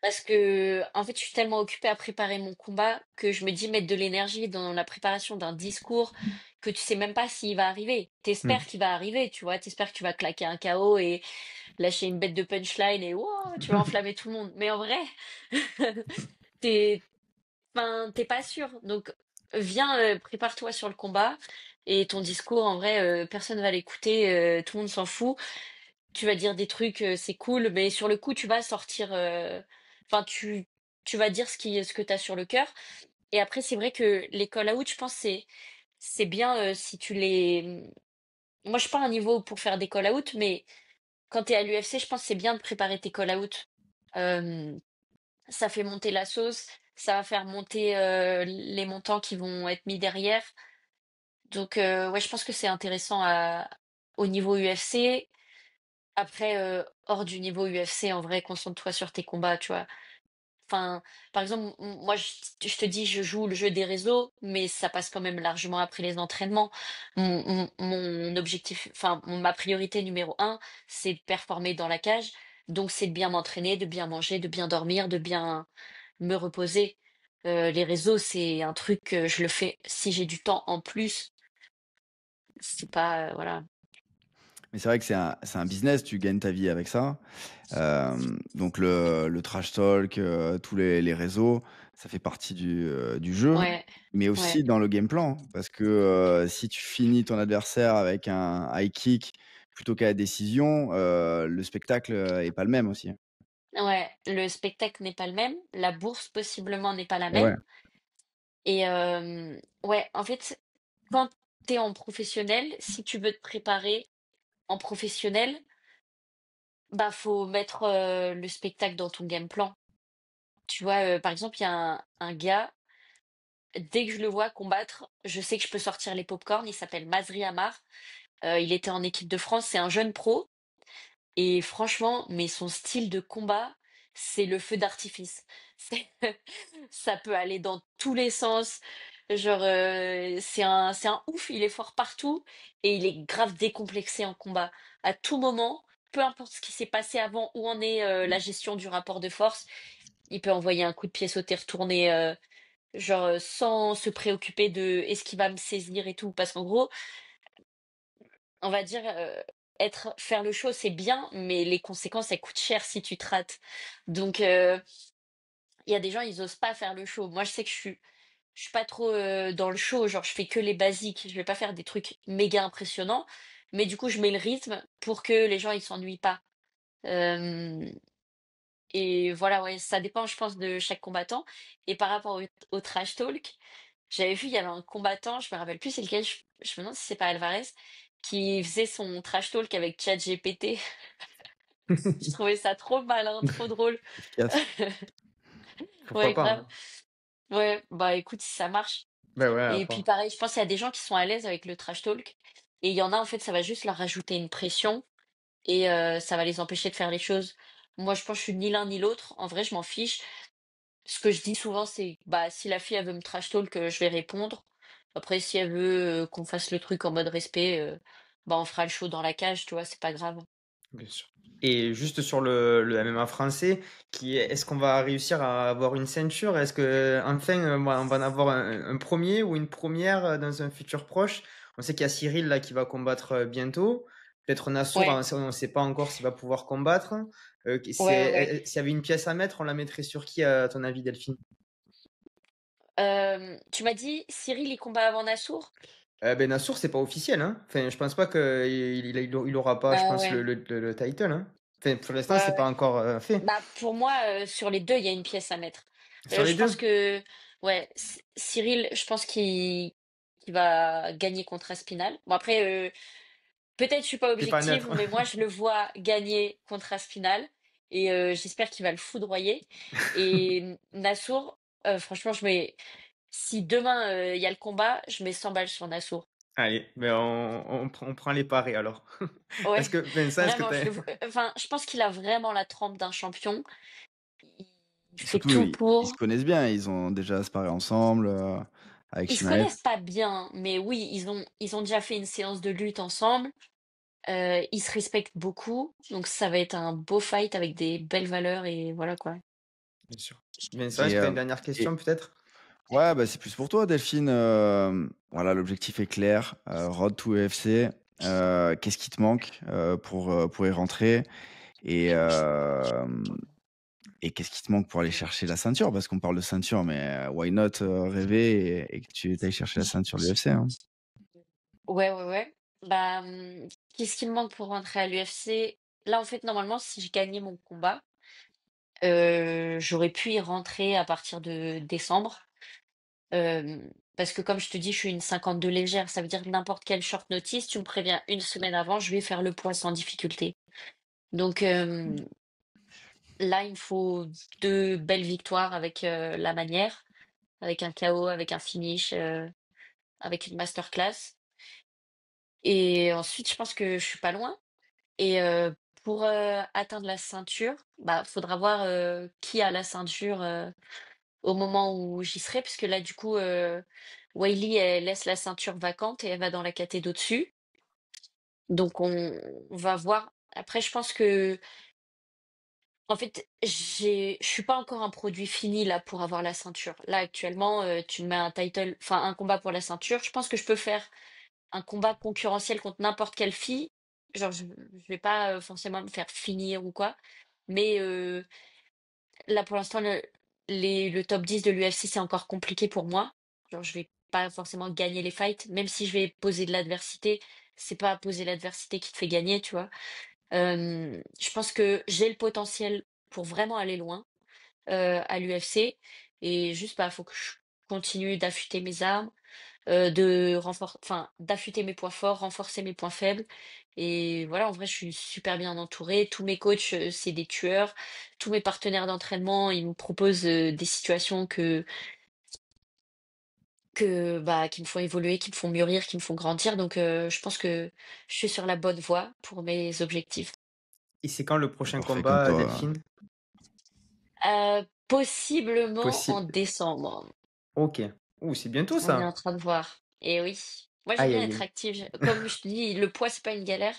parce que, en fait, je suis tellement occupée à préparer mon combat que je me dis mettre de l'énergie dans la préparation d'un discours que tu sais même pas s'il va arriver. Hmm. T'espères qu'il va arriver, tu vois. T'espères que tu vas claquer un KO et lâcher une bête de punchline et wow, tu vas enflammer tout le monde. Mais en vrai, t'es, enfin, t'es pas sûr. Donc, viens, prépare-toi sur le combat et ton discours, en vrai, personne va l'écouter, tout le monde s'en fout. Tu vas dire des trucs, c'est cool, mais sur le coup, tu vas sortir, enfin, tu vas dire ce que tu as sur le cœur. Et après, c'est vrai que les call out, je pense, c'est bien si tu les. Moi, je suis pas à un niveau pour faire des call out, mais quand tu es à l'UFC, je pense que c'est bien de préparer tes call out. Euh, Ça fait monter la sauce, ça va faire monter les montants qui vont être mis derrière. Donc, ouais, je pense que c'est intéressant au niveau UFC. Après, hors du niveau UFC, en vrai, concentre-toi sur tes combats, tu vois. Enfin, par exemple, moi, je te dis, je joue le jeu des réseaux, mais ça passe quand même largement après les entraînements. Mon objectif, enfin, ma priorité numéro un, c'est de performer dans la cage. Donc, c'est de bien m'entraîner, de bien manger, de bien dormir, de bien me reposer. Les réseaux, c'est un truc que je le fais si j'ai du temps en plus. C'est pas, voilà. Mais c'est vrai que c'est un business, tu gagnes ta vie avec ça. Donc le trash talk, tous les réseaux, ça fait partie du jeu, Ouais, mais ouais. aussi dans le game plan. Parce que si tu finis ton adversaire avec un high kick plutôt qu'à la décision, le spectacle est pas le même aussi. Ouais, le spectacle n'est pas le même, la bourse possiblement n'est pas la Et même. ouais. Et ouais, en fait, quand tu es en professionnel, si tu veux te préparer en professionnel, bah faut mettre le spectacle dans ton game plan. Tu vois, par exemple, il y a un gars, dès que je le vois combattre, je sais que je peux sortir les pop-corns. Il s'appelle Mazri Amar. Il était en équipe de France, c'est un jeune pro. Et franchement, mais son style de combat, c'est le feu d'artifice. C'est ça peut aller dans tous les sens. Genre, c'est un ouf, il est fort partout et il est grave décomplexé en combat. À tout moment, peu importe ce qui s'est passé avant, où en est la gestion du rapport de force, il peut envoyer un coup de pied sauter retourner, genre sans se préoccuper de est-ce qu'il va me saisir et tout. Parce qu'en gros, on va dire, faire le show, c'est bien, mais les conséquences, elles coûtent cher si tu te rates. Donc, il y a des gens, ils osent pas faire le show. Moi, je sais que je suis pas trop dans le show, genre je fais que les basiques. Je vais pas faire des trucs méga impressionnants, mais du coup, je mets le rythme pour que les gens ils s'ennuient pas. Euh, et voilà, ouais, ça dépend, je pense, de chaque combattant. Et par rapport au trash talk, j'avais vu, il y avait un combattant, je me rappelle plus c'est lequel, je me demande si c'est pas Alvarez, qui faisait son trash talk avec ChatGPT. Je trouvais ça trop malin, trop drôle. Efficace. Pourquoi Ouais, pas, grave. hein. Ouais, bah écoute, si ça marche. Ben ouais, à Et puis fond. pareil, je pense qu'il y a des gens qui sont à l'aise avec le trash talk. Et il y en a, en fait, ça va juste leur rajouter une pression et ça va les empêcher de faire les choses. Moi, je pense que je suis ni l'un ni l'autre. En vrai, je m'en fiche. Ce que je dis souvent, c'est bah si la fille elle veut me trash talk, je vais répondre. Après, si elle veut qu'on fasse le truc en mode respect, bah on fera le show dans la cage, tu vois, c'est pas grave. Bien sûr. Et juste sur le MMA français, est-ce qu'on va réussir à avoir une ceinture? Est-ce que enfin on va en avoir un premier ou une première dans un futur proche? On sait qu'il y a Cyril là qui va combattre bientôt. Peut-être Nassour, Ouais, on ne sait pas encore s'il va pouvoir combattre. ouais, ouais, ouais. S'il y avait une pièce à mettre, on la mettrait sur qui à ton avis, Delphine? Tu m'as dit Cyril il combat avant Nassour? Ben Nassour, c'est pas officiel, hein. Enfin, je pense pas il aura pas, je Ah pense, ouais, le title, hein. Enfin, pour l'instant, ouais, c'est pas ouais. encore fait. Bah pour moi, sur les deux, il y a une pièce à mettre. Sur les Je pense deux? que ouais, Cyril, je pense qu'il va gagner contre Aspinal. Bon après, peut-être je suis pas T'es pas objective, neutre. mais moi je le vois gagner contre Aspinal et j'espère qu'il va le foudroyer. Et Nassour, franchement, si demain il y a le combat, je mets 100 balles sur Nassour. Allez, mais on prend les paris alors. Ouais, Vincent, est-ce que vraiment, t'as... enfin, je pense qu'il a vraiment la trempe d'un champion. Il fait Surtout, tout ils se pour. connaissent bien, ils ont déjà sparé ensemble avec Ils se Shimaev. connaissent pas bien, mais oui, ils ont déjà fait une séance de lutte ensemble. Ils se respectent beaucoup, donc ça va être un beau fight avec des belles valeurs et voilà quoi. Bien sûr. Vincent, est-ce Et, que t'as euh, une dernière et question peut-être? ouais, bah, c'est plus pour toi, Delphine. Voilà, l'objectif est clair. Road to UFC. Qu'est-ce qui te manque pour y rentrer? Et, euh, et qu'est-ce qui te manque pour aller chercher la ceinture? Parce qu'on parle de ceinture, mais why not rêver et que tu ailles chercher la ceinture de l'UFC, hein? Ouais, ouais, ouais. Bah, qu'est-ce qui me manque pour rentrer à l'UFC? Là, en fait, normalement, si je gagnais mon combat, j'aurais pu y rentrer à partir de décembre. Parce que comme je te dis, je suis une 52 légère, ça veut dire que n'importe quel short notice, tu me préviens une semaine avant, je vais faire le poids sans difficulté. Donc là, il me faut deux belles victoires avec la manière, avec un KO, avec un finish, avec une masterclass. Et ensuite, je pense que je suis pas loin. Et pour atteindre la ceinture, bah, faudra voir qui a la ceinture au moment où j'y serai, puisque là, du coup, Weili, elle laisse la ceinture vacante et elle va dans la caté d'au-dessus. Donc, on va voir. Après, je pense que, en fait, je suis pas encore un produit fini là pour avoir la ceinture. Là, actuellement, tu me mets un title, enfin, un combat pour la ceinture. Je pense que je peux faire un combat concurrentiel contre n'importe quelle fille. Genre, je vais pas forcément me faire finir ou quoi. Mais là, pour l'instant, le top 10 de l'UFC, c'est encore compliqué pour moi. Genre, je vais pas forcément gagner les fights, même si je vais poser de l'adversité. C'est pas poser l'adversité qui te fait gagner, tu vois. Je pense que j'ai le potentiel pour vraiment aller loin à l'UFC. Et juste, bah, faut que je continue d'affûter mes armes, d'affûter mes points forts, renforcer mes points faibles. Et voilà, en vrai, je suis super bien entourée. Tous mes coachs, c'est des tueurs. Tous mes partenaires d'entraînement, ils me proposent des situations bah, qui me font évoluer, qui me font mûrir, qui me font grandir. Donc, je pense que je suis sur la bonne voie pour mes objectifs. Et c'est quand le T'es prochain parfait comme combat, toi. Delphine? Possiblement en Possible. décembre. Ok. Ouh, c'est bientôt On est ça. en train de voir. Et oui. Moi, j'aime Aïe, bien aïe, être aïe. active. Comme je te dis, le poids, c'est pas une galère.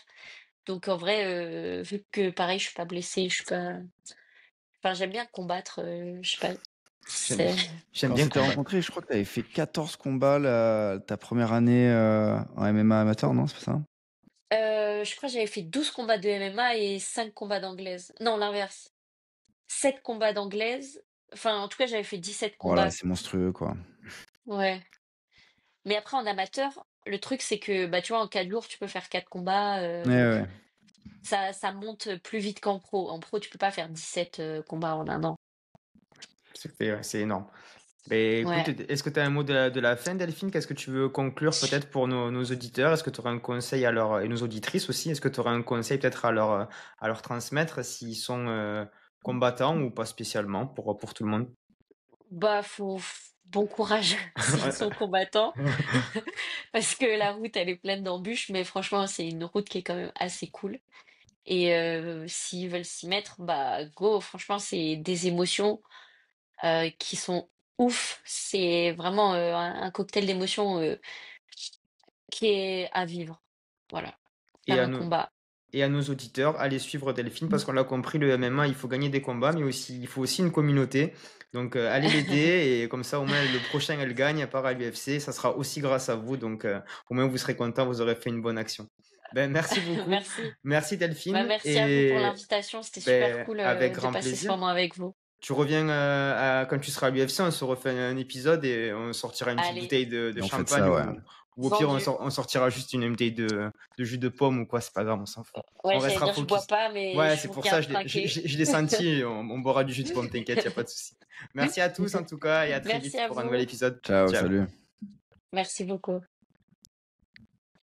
Donc, en vrai, vu que pareil, je suis pas blessée, je suis pas. Enfin, j'aime bien combattre. Je sais pas. J'aime C'est. j'aime Quand on bien s'était combattre. rencontrés, je crois que tu avais fait 14 combats ta première année en MMA amateur, non? C'est pas ça? Je crois que j'avais fait 12 combats de MMA et 5 combats d'anglaise. Non, l'inverse. 7 combats d'anglaise. Enfin, en tout cas, j'avais fait 17 Voilà, combats. c'est monstrueux, quoi. Ouais. Mais après, en amateur, le truc, c'est que, bah, tu vois, en 4 jours, tu peux faire 4 combats. Ouais, ouais. Ça monte plus vite qu'en pro. En pro, tu peux pas faire 17 combats en un an. C'est énorme. Ben, écoute, Ouais. est-ce que tu as un mot de la fin, Delphine? Qu'est-ce que tu veux conclure peut-être pour nos auditeurs? Est-ce que tu aurais un conseil à leur, et nos auditrices aussi, est-ce que tu aurais un conseil peut-être à leur transmettre s'ils sont combattants ou pas spécialement pour tout le monde? Bah, bon courage s'ils sont combattants, parce que la route, elle est pleine d'embûches, mais franchement, c'est une route qui est quand même assez cool. Et s'ils veulent s'y mettre, bah go, franchement, c'est des émotions qui sont ouf. C'est vraiment un cocktail d'émotions qui est à vivre. Voilà, Et faire à un nos, combat. et à nos auditeurs, allez suivre Delphine parce qu'on l'a compris, le MMA, il faut gagner des combats, mais aussi, il faut aussi une communauté. Donc, allez l'aider et comme ça, au moins, le prochain, elle gagne, elle part à l'UFC. Ça sera aussi grâce à vous. Donc, au moins, vous serez content, vous aurez fait une bonne action. Ben, merci beaucoup. Merci. Merci Bah, Delphine. merci à vous pour Et l'invitation. C'était super ben, cool avec de grand passer ce plaisir. moment avec vous. Tu reviens quand tu seras à l'UFC, on se refait un épisode et on sortira une petite Allez, bouteille de On fait champagne ça, ouais. ou au pire, vendu. on sortira juste une bouteille de jus de pomme ou quoi, c'est pas grave, on s'en fout. Ouais, On j'allais restera dire, je bois focus. pas, mais Ouais, je c'est vous pour ça, regarde trinquer. je l'ai senti, on boira du jus de pomme, t'inquiète, y a pas de souci. Merci à tous en tout cas et à très Merci vite à pour un nouvel vous. épisode. Ciao, Ciao. salut. Merci beaucoup.